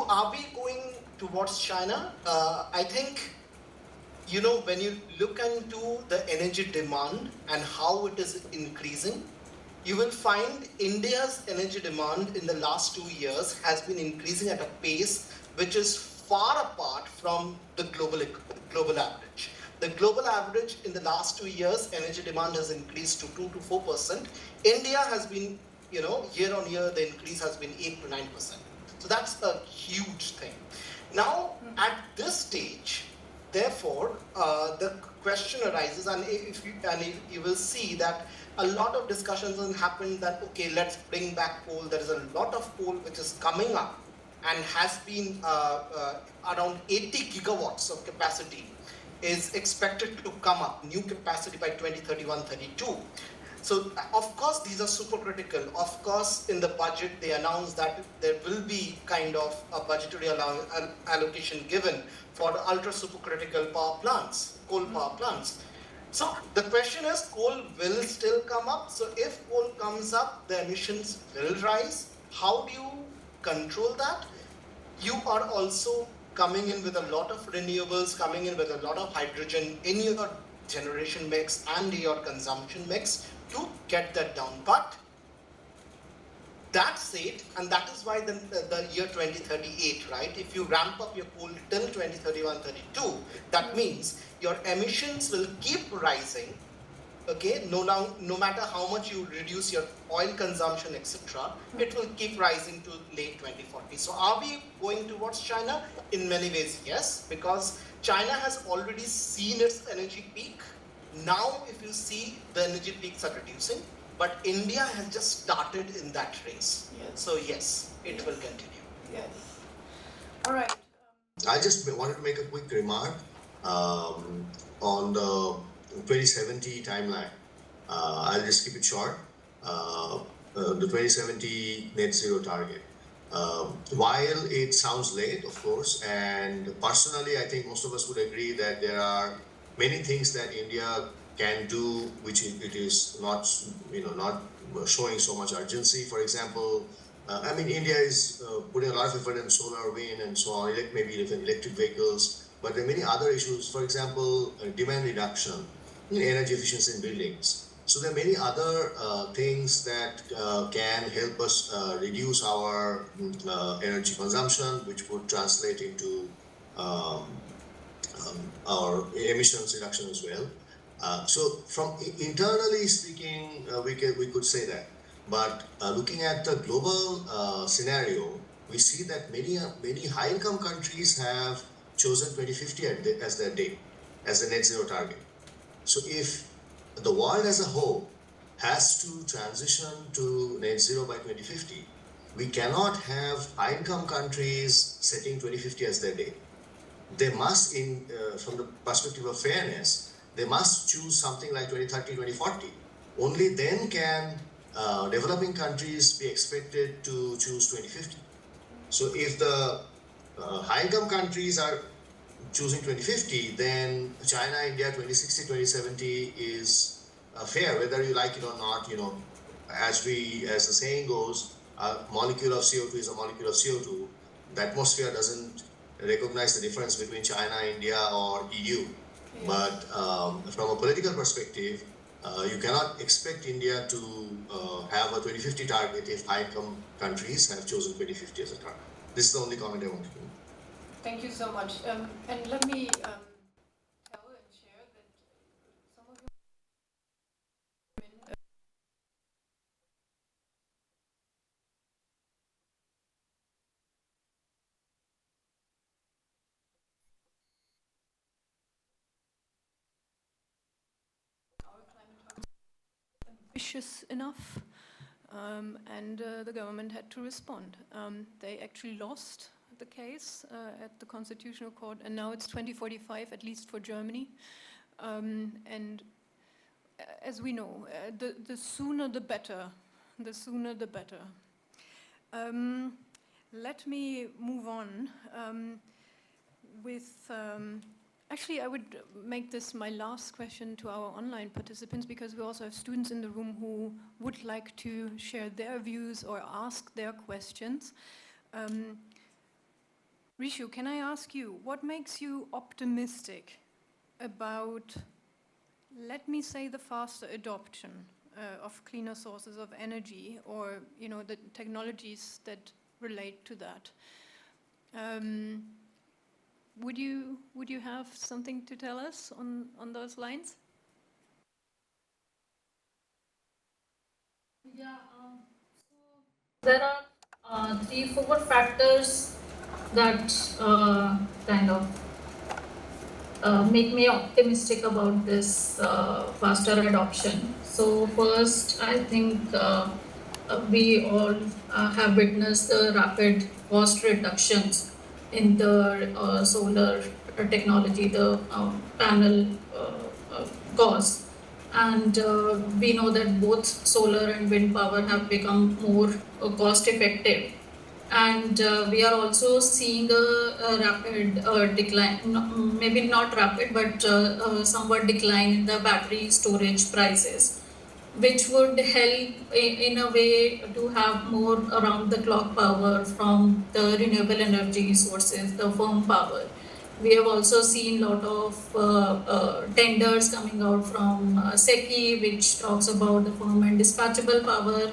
are we going towards China? I think, you know, when you look into the energy demand and how it is increasing, you will find India's energy demand in the last 2 years has been increasing at a pace which is far apart from the global average. The global average in the last 2 years, energy demand has increased to 2 to 4%. India has been, you know, year on year, the increase has been 8 to 9%. So that's a huge thing. Now, at this stage, therefore, the question arises, and if you will see that a lot of discussions have happened that, okay, let's bring back coal. There is a lot of coal which is coming up and has been around 80 gigawatts of capacity is expected to come up, new capacity by 2031-32. So, of course, these are super critical. Of course, in the budget, they announced that there will be kind of a budgetary allocation given for the ultra supercritical power plants, coal power plants. So the question is, coal will still come up. So if coal comes up, the emissions will rise. How do you control that? You are also coming in with a lot of renewables, coming in with a lot of hydrogen in your generation mix and your consumption mix to get that down. But that's it, and that is why the year 2038, right? If you ramp up your coal till 2031-32, that means your emissions will keep rising. Okay, no matter how much you reduce your oil consumption, etc., it will keep rising to late 2040. So are we going towards China? In many ways, yes, because China has already seen its energy peak. Now, if you see, the energy peaks are reducing, but India has just started in that race. Yes. So yes, it will continue. Yes. All right. I just wanted to make a quick remark on the 2070 timeline. I'll just keep it short. The 2070 net zero target. While it sounds late, of course, and personally, I think most of us would agree that there are many things that India can do, which it is not, not showing so much urgency. For example, I mean, India is putting a lot of effort in solar, wind, and so on, maybe even electric vehicles, but there are many other issues. For example, demand reduction, energy efficiency in buildings. So there are many other things that can help us reduce our energy consumption, which would translate into our emissions reduction as well. So from internally speaking, we could say that. But looking at the global scenario, we see that many high-income countries have chosen 2050 as their date, as the net zero target. So if the world as a whole has to transition to net zero by 2050, we cannot have high-income countries setting 2050 as their date. They must, from the perspective of fairness, they must choose something like 2030, 2040. Only then can developing countries be expected to choose 2050. So if the high-income countries are choosing 2050, then China, India, 2060, 2070 is fair, whether you like it or not. As the saying goes, a molecule of CO2 is a molecule of CO2. The atmosphere doesn't recognize the difference between China, India, or EU. Yeah. But from a political perspective, you cannot expect India to have a 2050 target if high-income countries have chosen 2050 as a target. This is the only comment I want to make. Thank you so much. And let me tell and share that some of you ambitious enough, and the government had to respond. They actually lost the case at the Constitutional Court, and now it's 2045, at least for Germany. And as we know, the sooner the better. The sooner the better. Let me move on with... Actually, I would make this my last question to our online participants, because we also have students in the room who would like to share their views or ask their questions. Rishu, can I ask you, what makes you optimistic about, let me say, the faster adoption of cleaner sources of energy, or the technologies that relate to that? Would you have something to tell us on those lines? Yeah, so there are 3-4 factors that kind of make me optimistic about this faster adoption. So first, I think we all have witnessed the rapid cost reductions in the solar technology, the panel cost. And we know that both solar and wind power have become more cost effective. And we are also seeing a rapid decline, maybe not rapid, but somewhat decline in the battery storage prices, which would help in a way to have more around the clock power from the renewable energy sources, the firm power. We have also seen a lot of tenders coming out from SECI, which talks about the firm and dispatchable power,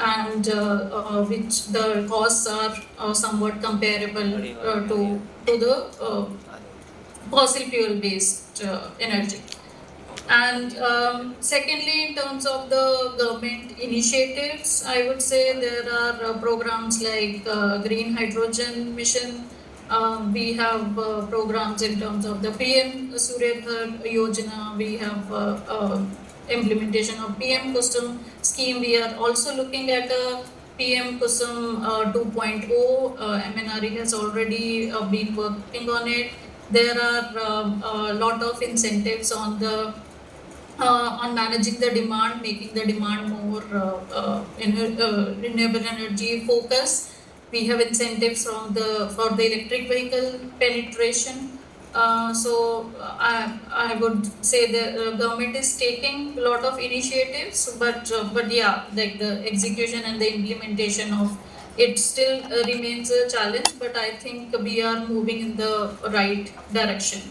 and which the costs are somewhat comparable to the fossil fuel based energy. And secondly, in terms of the government initiatives, I would say there are programs like Green Hydrogen Mission. We have programs in terms of the PM Surya Ghar Yojana. We have implementation of PM Kusum scheme. We are also looking at a PM Kusum 2.0. MNRE has already been working on it. There are a lot of incentives on the on managing the demand, making the demand more renewable energy focus. We have incentives for the electric vehicle penetration. I would say the government is taking a lot of initiatives, but yeah, like the execution and the implementation of it still remains a challenge. But I think we are moving in the right direction.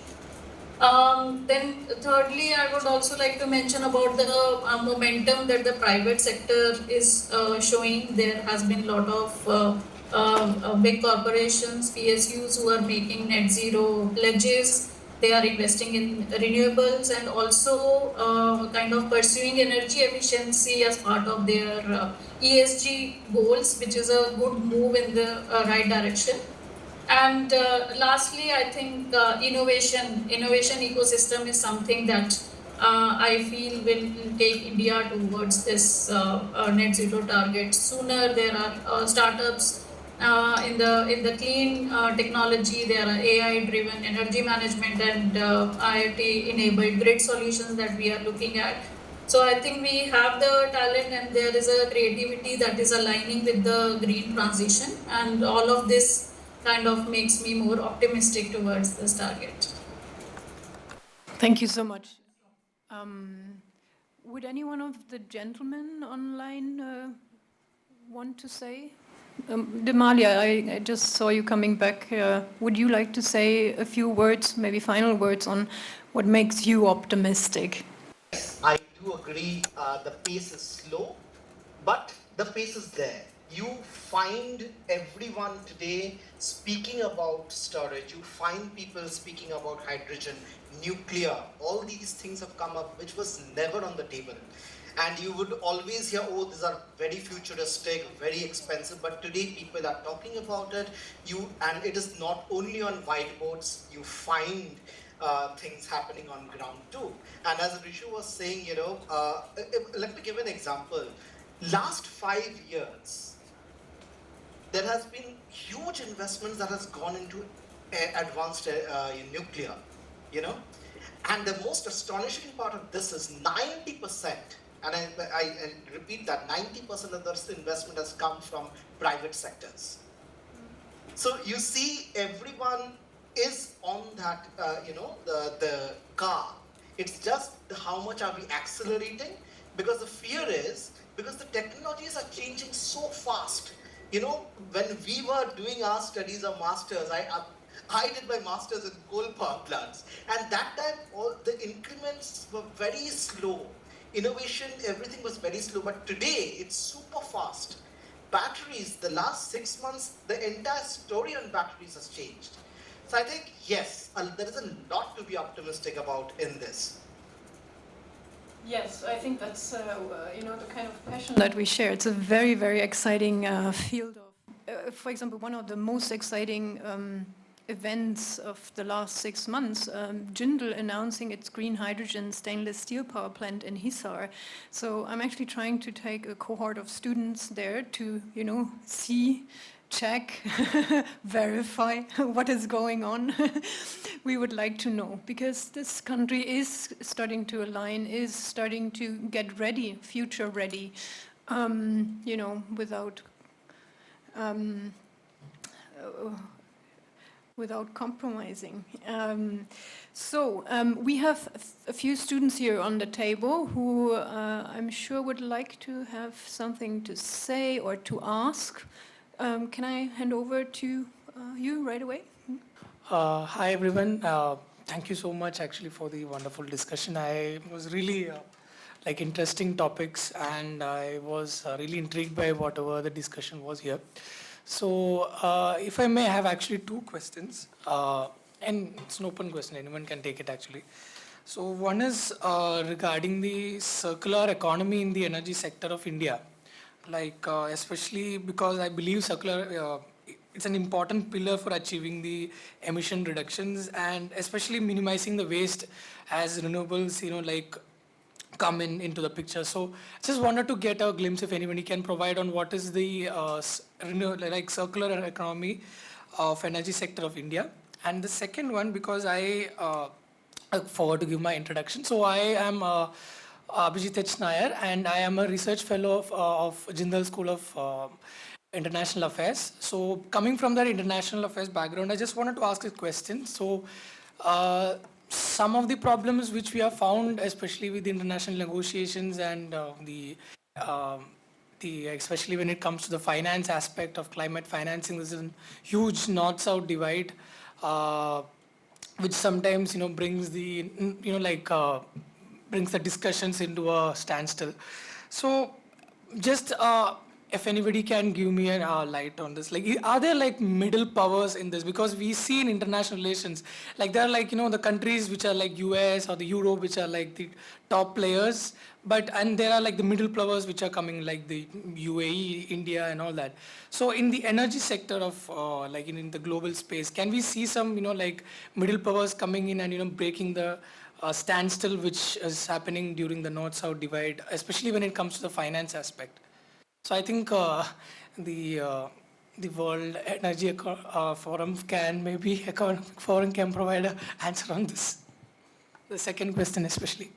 Then thirdly, I would also like to mention about the momentum that the private sector is showing. There has been a lot of big corporations, PSUs, who are making net zero pledges. They are investing in renewables and also kind of pursuing energy efficiency as part of their ESG goals, which is a good move in the right direction. And lastly, I think innovation ecosystem is something that I feel will take India towards this net zero target sooner. There are startups in the clean technology. There are AI-driven energy management and IoT-enabled grid solutions that we are looking at. So I think we have the talent and there is a creativity that is aligning with the green transition, and all of this kind of makes me more optimistic towards this target. Thank you so much. Would any one of the gentlemen online want to say? Debmalya, I just saw you coming back. Would you like to say a few words, maybe final words, on what makes you optimistic? Yes, I do agree. The pace is slow, but the pace is there. You find everyone today speaking about storage. You find people speaking about hydrogen, nuclear. All these things have come up, which was never on the table. And you would always hear, oh, these are very futuristic, very expensive. But today people are talking about it. And it is not only on whiteboards. You find things happening on ground too. And as Rishu was saying, let me give an example. Last 5 years, there has been huge investments that has gone into advanced nuclear, and the most astonishing part of this is 90%, and I repeat that 90% of this investment has come from private sectors. So you see, everyone is on that, the car. It's just how much are we accelerating, because the fear is, because the technologies are changing so fast. When we were doing our studies of masters, I did my masters in coal power plants, and that time all the increments were very slow. Innovation, everything was very slow, but today it's super fast. Batteries, the last 6 months, the entire story on batteries has changed. So I think, yes, there is a lot to be optimistic about in this. Yes, I think that's the kind of passion that we share. It's a very, very exciting field of, for example, one of the most exciting events of the last 6 months, Jindal announcing its green hydrogen stainless steel power plant in Hisar. So I'm actually trying to take a cohort of students there to, see, check, verify what is going on. We would like to know, because this country is starting to align, is starting to get ready, future ready, without without compromising. We have a few students here on the table who I'm sure would like to have something to say or to ask. Can I hand over to you right away? Hi everyone. Thank you so much actually for the wonderful discussion. I was really like interesting topics, and I was really intrigued by whatever the discussion was here. So if I may have actually two questions, and it's an open question, anyone can take it actually. So one is regarding the circular economy in the energy sector of India, like especially because I believe circular it's an important pillar for achieving the emission reductions and especially minimizing the waste as renewables, like come into the picture. So just wanted to get a glimpse if anybody can provide on what is the like circular economy of energy sector of India. And the second one, because I look forward to give my introduction. So I am Abhijit H. Nair, and I am a research fellow of Jindal School of International Affairs. So coming from that international affairs background, I just wanted to ask a question. So some of the problems which we have found, especially with international negotiations and especially when it comes to the finance aspect of climate financing, there's a huge north-south divide, which sometimes brings the brings the discussions into a standstill. So just if anybody can give me a light on this, like are there like middle powers in this? Because we see in international relations, like there are like the countries which are like US or the Europe, which are like the top players, and there are like the middle powers which are coming, like the UAE, India, and all that. So in the energy sector of like in the global space, can we see some like middle powers coming in and breaking the standstill which is happening during the north-south divide, especially when it comes to the finance aspect? So I think the World Energy Forum can, maybe Economic Forum can provide an answer on this. The second question especially.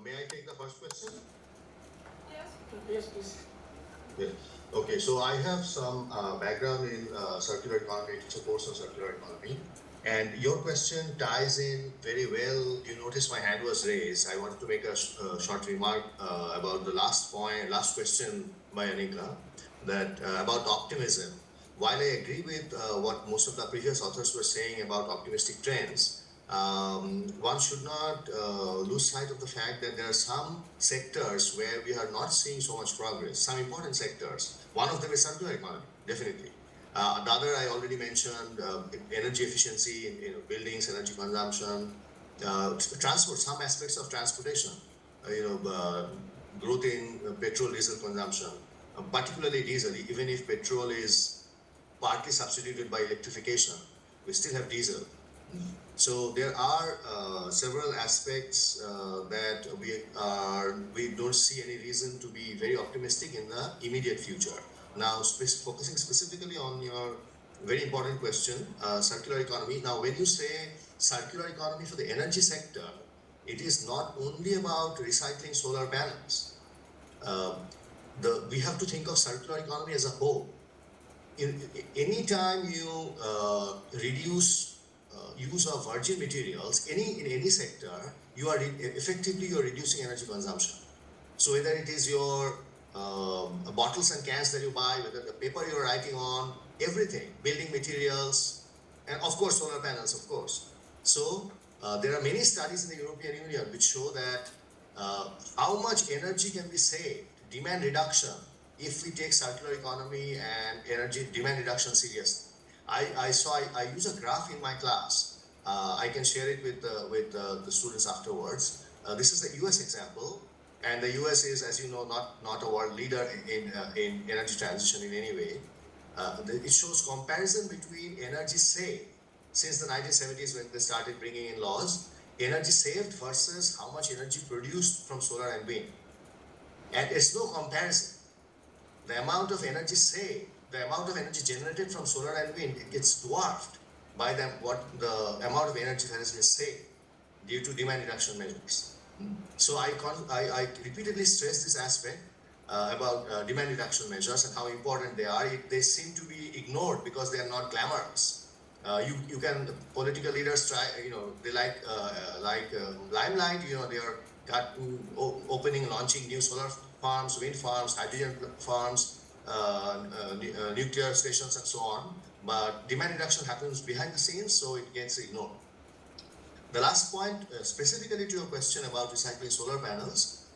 May I take the first question? Yes, please. Yes. Okay, so I have some background in circular economy, teacher course on circular economy. And your question ties in very well. You notice my hand was raised. I wanted to make a short remark about the last question by Annika, that about optimism. While I agree with what most of the previous authors were saying about optimistic trends, one should not lose sight of the fact that there are some sectors where we are not seeing so much progress, some important sectors. One of them is circular economy, definitely. The other I already mentioned, energy efficiency in buildings, energy consumption, transport, some aspects of transportation, growth in petrol, diesel consumption, particularly diesel. Even if petrol is partly substituted by electrification, we still have diesel. So there are several aspects that we don't see any reason to be very optimistic in the immediate future. Now, focusing specifically on your very important question, circular economy. Now, when you say circular economy for the energy sector, it is not only about recycling solar panels. We have to think of circular economy as a whole. Anytime you reduce use of virgin materials, in any sector, you are effectively reducing energy consumption. So whether it is your bottles and cans that you buy, whether the paper you're writing on, everything, building materials, and of course solar panels, of course. So there are many studies in the European Union which show that how much energy can be saved, demand reduction, if we take circular economy and energy demand reduction seriously. I use a graph in my class. I can share it with the students afterwards. This is the US example. And the US is, as you know, not a world leader in energy transition in any way. It shows comparison between energy saved since the 1970s when they started bringing in laws, energy saved versus how much energy produced from solar and wind. And it's no comparison. The amount of energy saved, the amount of energy generated from solar and wind, it gets dwarfed by the amount of energy that has been saved due to demand reduction measures. So I repeatedly stress this aspect about demand reduction measures and how important they are. They seem to be ignored because they are not glamorous. You can political leaders try, they like limelight. They are opening, launching new solar farms, wind farms, hydrogen farms, nuclear stations, and so on. But demand reduction happens behind the scenes, so it gets ignored. The last point, specifically to your question about recycling solar panels,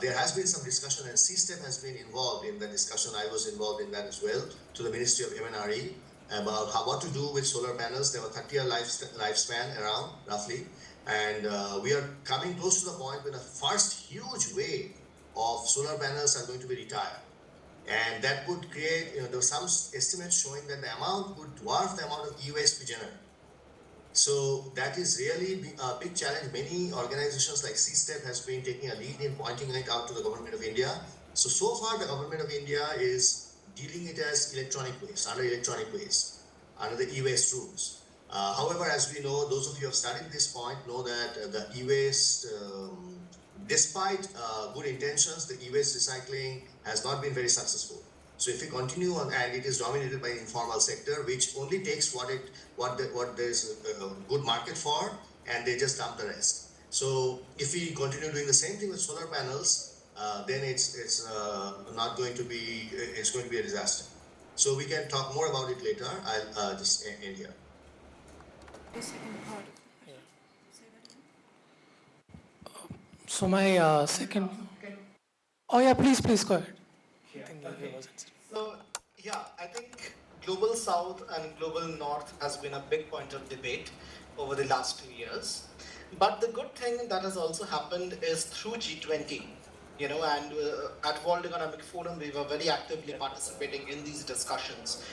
there has been some discussion, and CSTEP has been involved in the discussion. I was involved in that as well, to the Ministry of MNRE, about what to do with solar panels. They have a 30-year lifespan around, roughly, and we are coming close to the point when the first huge wave of solar panels are going to be retired. And that would create, there were some estimates showing that the amount would dwarf the amount of e-waste we generate. So that is really a big challenge. Many organizations like CSTEP has been taking a lead in pointing it out to the government of India. So far the government of India is dealing it as electronic waste, under electronic waste, under the e-waste rules. However, as we know, those of you who have studied this point know that the e-waste, despite good intentions, the e-waste recycling has not been very successful. So if we continue on, and it is dominated by the informal sector, which only takes what there is a good market for, and they just dump the rest. So if we continue doing the same thing with solar panels, then it's not going to be. It's going to be a disaster. So we can talk more about it later. I'll just end here. The second part. So my second. Oh yeah, please go ahead. So, yeah, I think Global South and Global North has been a big point of debate over the last 2 years. But the good thing that has also happened is through G20, and at World Economic Forum, we were very actively participating in these discussions.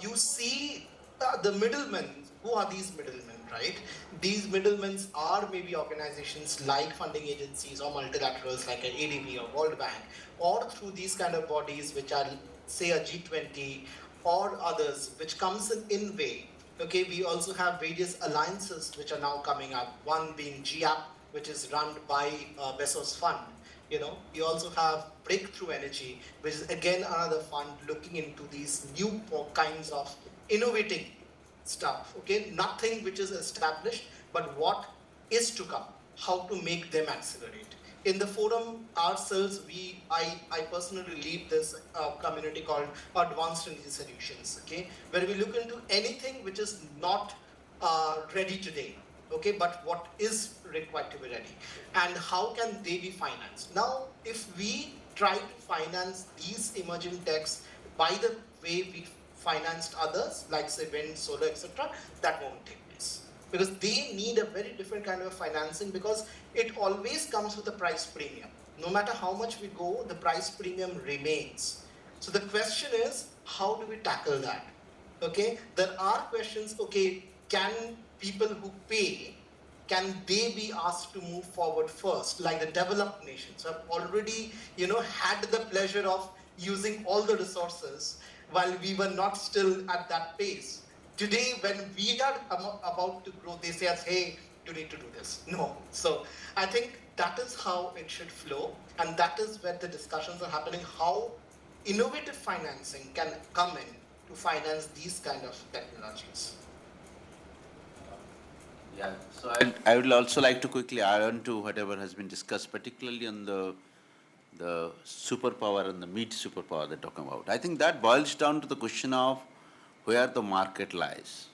You see the middlemen. Who are these middlemen, right? These middlemen are maybe organizations like funding agencies or multilaterals like an ADB or World Bank, or through these kind of bodies which are, say, a G20 or others, which comes in way. Okay, we also have various alliances which are now coming up, one being GAP, which is run by Bezos Fund. We also have Breakthrough Energy, which is again another fund looking into these new kinds of innovating stuff, okay? Nothing which is established, but what is to come, how to make them accelerate. In the forum ourselves, I personally lead this community called Advanced Energy Solutions, okay? Where we look into anything which is not ready today, okay? But what is required to be ready, and how can they be financed? Now, if we try to finance these emerging techs by the way we financed others, like say wind, solar, etc., that won't take place. Because they need a very different kind of financing, because it always comes with a price premium. No matter how much we go, the price premium remains. So the question is, how do we tackle that? Okay, there are questions, okay, can people who pay, can they be asked to move forward first, like the developed nations have already, had the pleasure of using all the resources while we were not still at that pace. Today, when we are about to grow, they say, hey, you need to do this. No. So I think that is how it should flow. And that is where the discussions are happening, how innovative financing can come in to finance these kind of technologies. Yeah, so I would also like to quickly add on to whatever has been discussed, particularly on the superpower and the meat superpower they're talking about. I think that boils down to the question of where the market lies,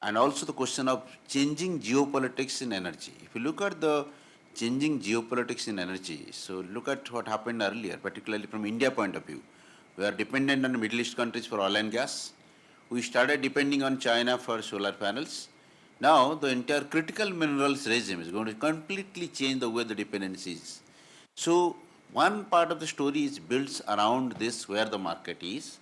and also the question of changing geopolitics in energy. If you look at the changing geopolitics in energy, so look at what happened earlier, particularly from India point of view. We are dependent on the Middle East countries for oil and gas. We started depending on China for solar panels. Now the entire critical minerals regime is going to completely change the way the dependency is. So one part of the story is built around this, where the market is,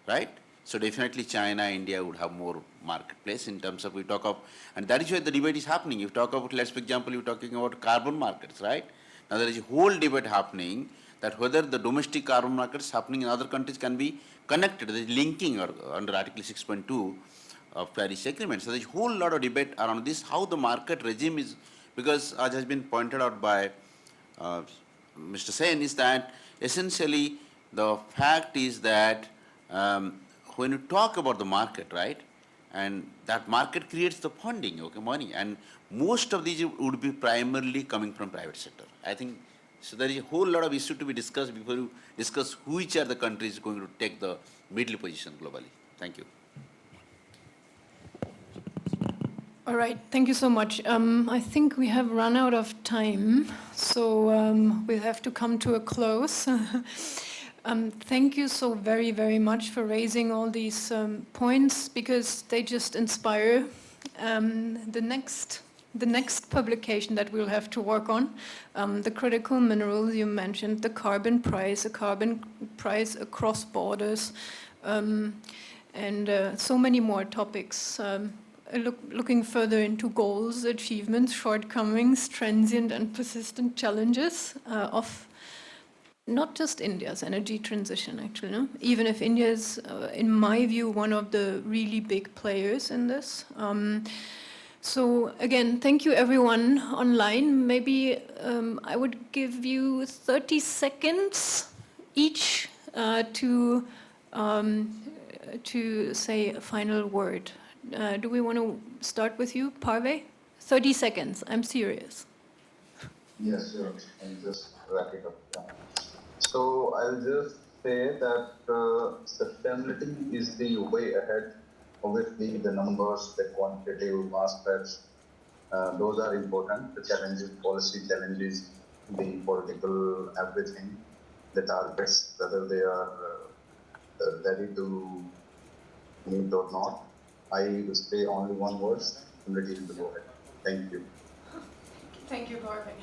right? So definitely China, India would have more marketplace in terms of, we talk of, and that is where the debate is happening. You talk about, let's for example, you're talking about carbon markets, right? Now there is a whole debate happening that whether the domestic carbon markets happening in other countries can be connected, there is linking or under Article 6.2 of Paris Agreement. So there's a whole lot of debate around this, how the market regime is, because as has been pointed out by Mr. Sen, is that essentially the fact is that when you talk about the market, right, and that market creates the funding, okay, money, and most of these would be primarily coming from private sector. I think so. There is a whole lot of issue to be discussed before you discuss which are the countries going to take the middle position globally. Thank you. All right, thank you so much. I think we have run out of time, so we'll have to come to a close. Thank you so very, very much for raising all these points, because they just inspire the next publication that we'll have to work on, the critical minerals you mentioned, the carbon price across borders, and so many more topics. Looking further into goals, achievements, shortcomings, transient and persistent challenges of not just India's energy transition, actually, no? Even if India is, in my view, one of the really big players in this. So again, thank you everyone online. Maybe I would give you 30 seconds each to say a final word. Do we want to start with you, Parvej? 30 seconds, I'm serious. Yes, sure. I'll just wrap it up. Yeah. So I'll just say that sustainability is the way ahead. Obviously, the numbers, the quantitative aspects, those are important. The challenges, policy challenges, the political everything, the targets, whether they are ready to meet or not. I will say only one word: sustainability is the go ahead. Thank you. Thank you, Parvej.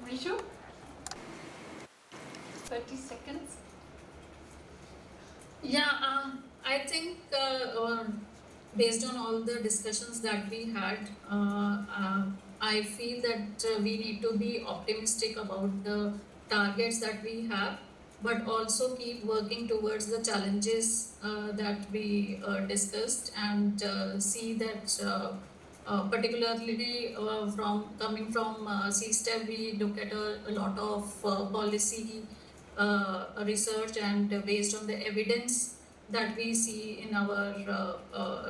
Rishu? 30 seconds. Yeah, I think based on all the discussions that we had, I feel that we need to be optimistic about the targets that we have, but also keep working towards the challenges that we discussed, and see that particularly coming from C-STEP, we look at a lot of policy research, and based on the evidence that we see in our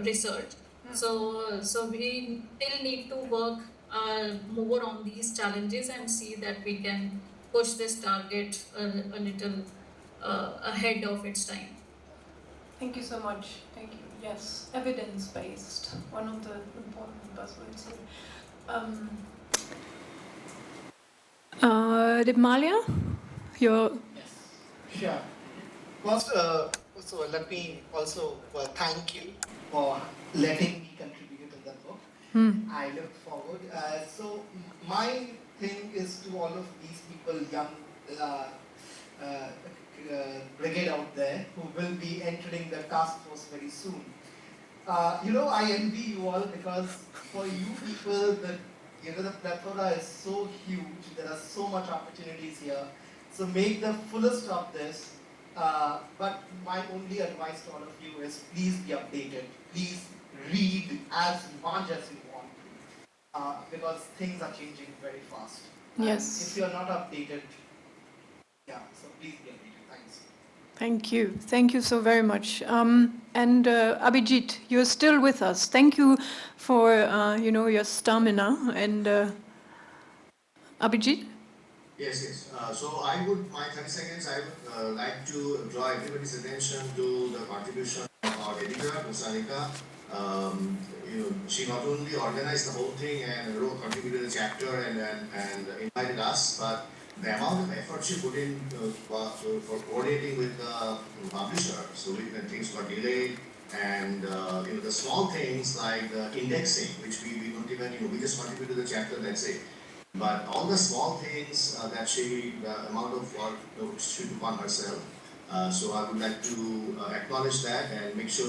research. So we still need to work more on these challenges and see that we can push this target a little ahead of its time. Thank you so much. Thank you. Yes, evidence-based, one of the important buzzwords here. Debmalya, your... Yes, sure. First, so let me also thank you for letting me contribute to the book. I look forward. So my thing is to all of these people, young brigade out there who will be entering the task force very soon. I envy you all, because for you people, the plethora is so huge. There are so much opportunities here. So make the fullest of this. But my only advice to all of you is, please be updated. Please read as much as you want to, because things are changing very fast. Yes. If you're not updated, so please be updated. Thanks. Thank you. Thank you so very much. And Abhijit, you're still with us. Thank you for your stamina. And Abhijit? Yes. So my 30 seconds, I would like to draw everybody's attention to the contribution of our editor, Ms. Annika. She not only organized the whole thing and contributed a chapter and invited us, but the amount of effort she put in for coordinating with the publisher, so when things got delayed, and the small things like the indexing, which we don't even, we just contributed to the chapter, that's it. But all the small things the amount of work she took on herself. So I would like to acknowledge that and make sure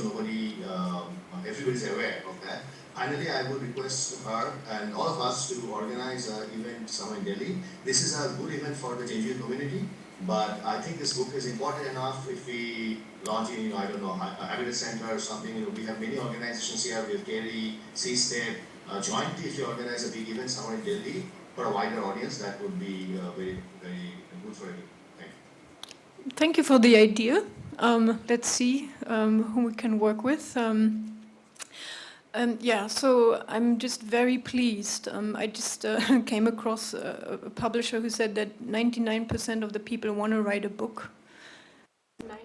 everybody's aware of that. Finally, I would request her and all of us to organize an event somewhere in Delhi. This is a good event for the Changian community, but I think this book is important enough if we launch in, I don't know, a habitat center or something. We have many organizations here. We have TERI, C-STEP. Jointly, if you organize a big event somewhere in Delhi, for a wider audience, that would be very, very good for everyone. Thank you. Thank you for the idea. Let's see who we can work with. Yeah, so I'm just very pleased. I just came across a publisher who said that 99% of the people want to write a book. 9%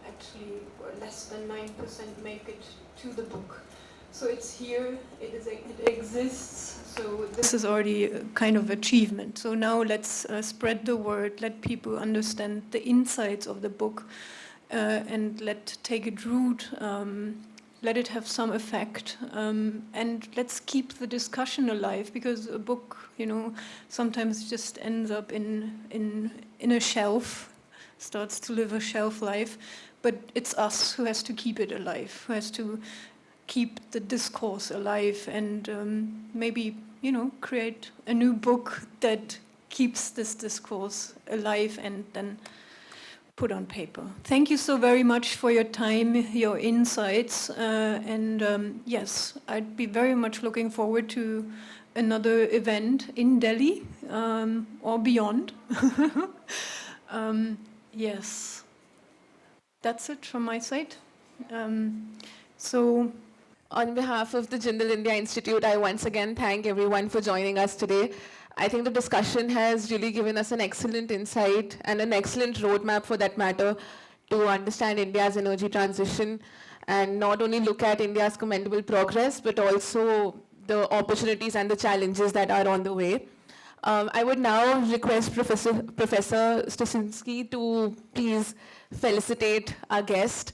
actually, or less than 9% make it to the book. So it's here, it exists, so this is already a kind of achievement. So now let's spread the word, let people understand the insights of the book, and take it root, let it have some effect, and let's keep the discussion alive, because a book, sometimes just ends up in a shelf, starts to live a shelf life, but it's us who has to keep it alive, who has to keep the discourse alive, and maybe, create a new book that keeps this discourse alive and then put on paper. Thank you so very much for your time, your insights, and yes, I'd be very much looking forward to another event in Delhi or beyond. Yes, that's it from my side. So. On behalf of the Jindal India Institute, I once again thank everyone for joining us today. I think the discussion has really given us an excellent insight and an excellent roadmap, for that matter, to understand India's energy transition and not only look at India's commendable progress, but also the opportunities and the challenges that are on the way. I would now request Professor Styczynski to please felicitate our guest.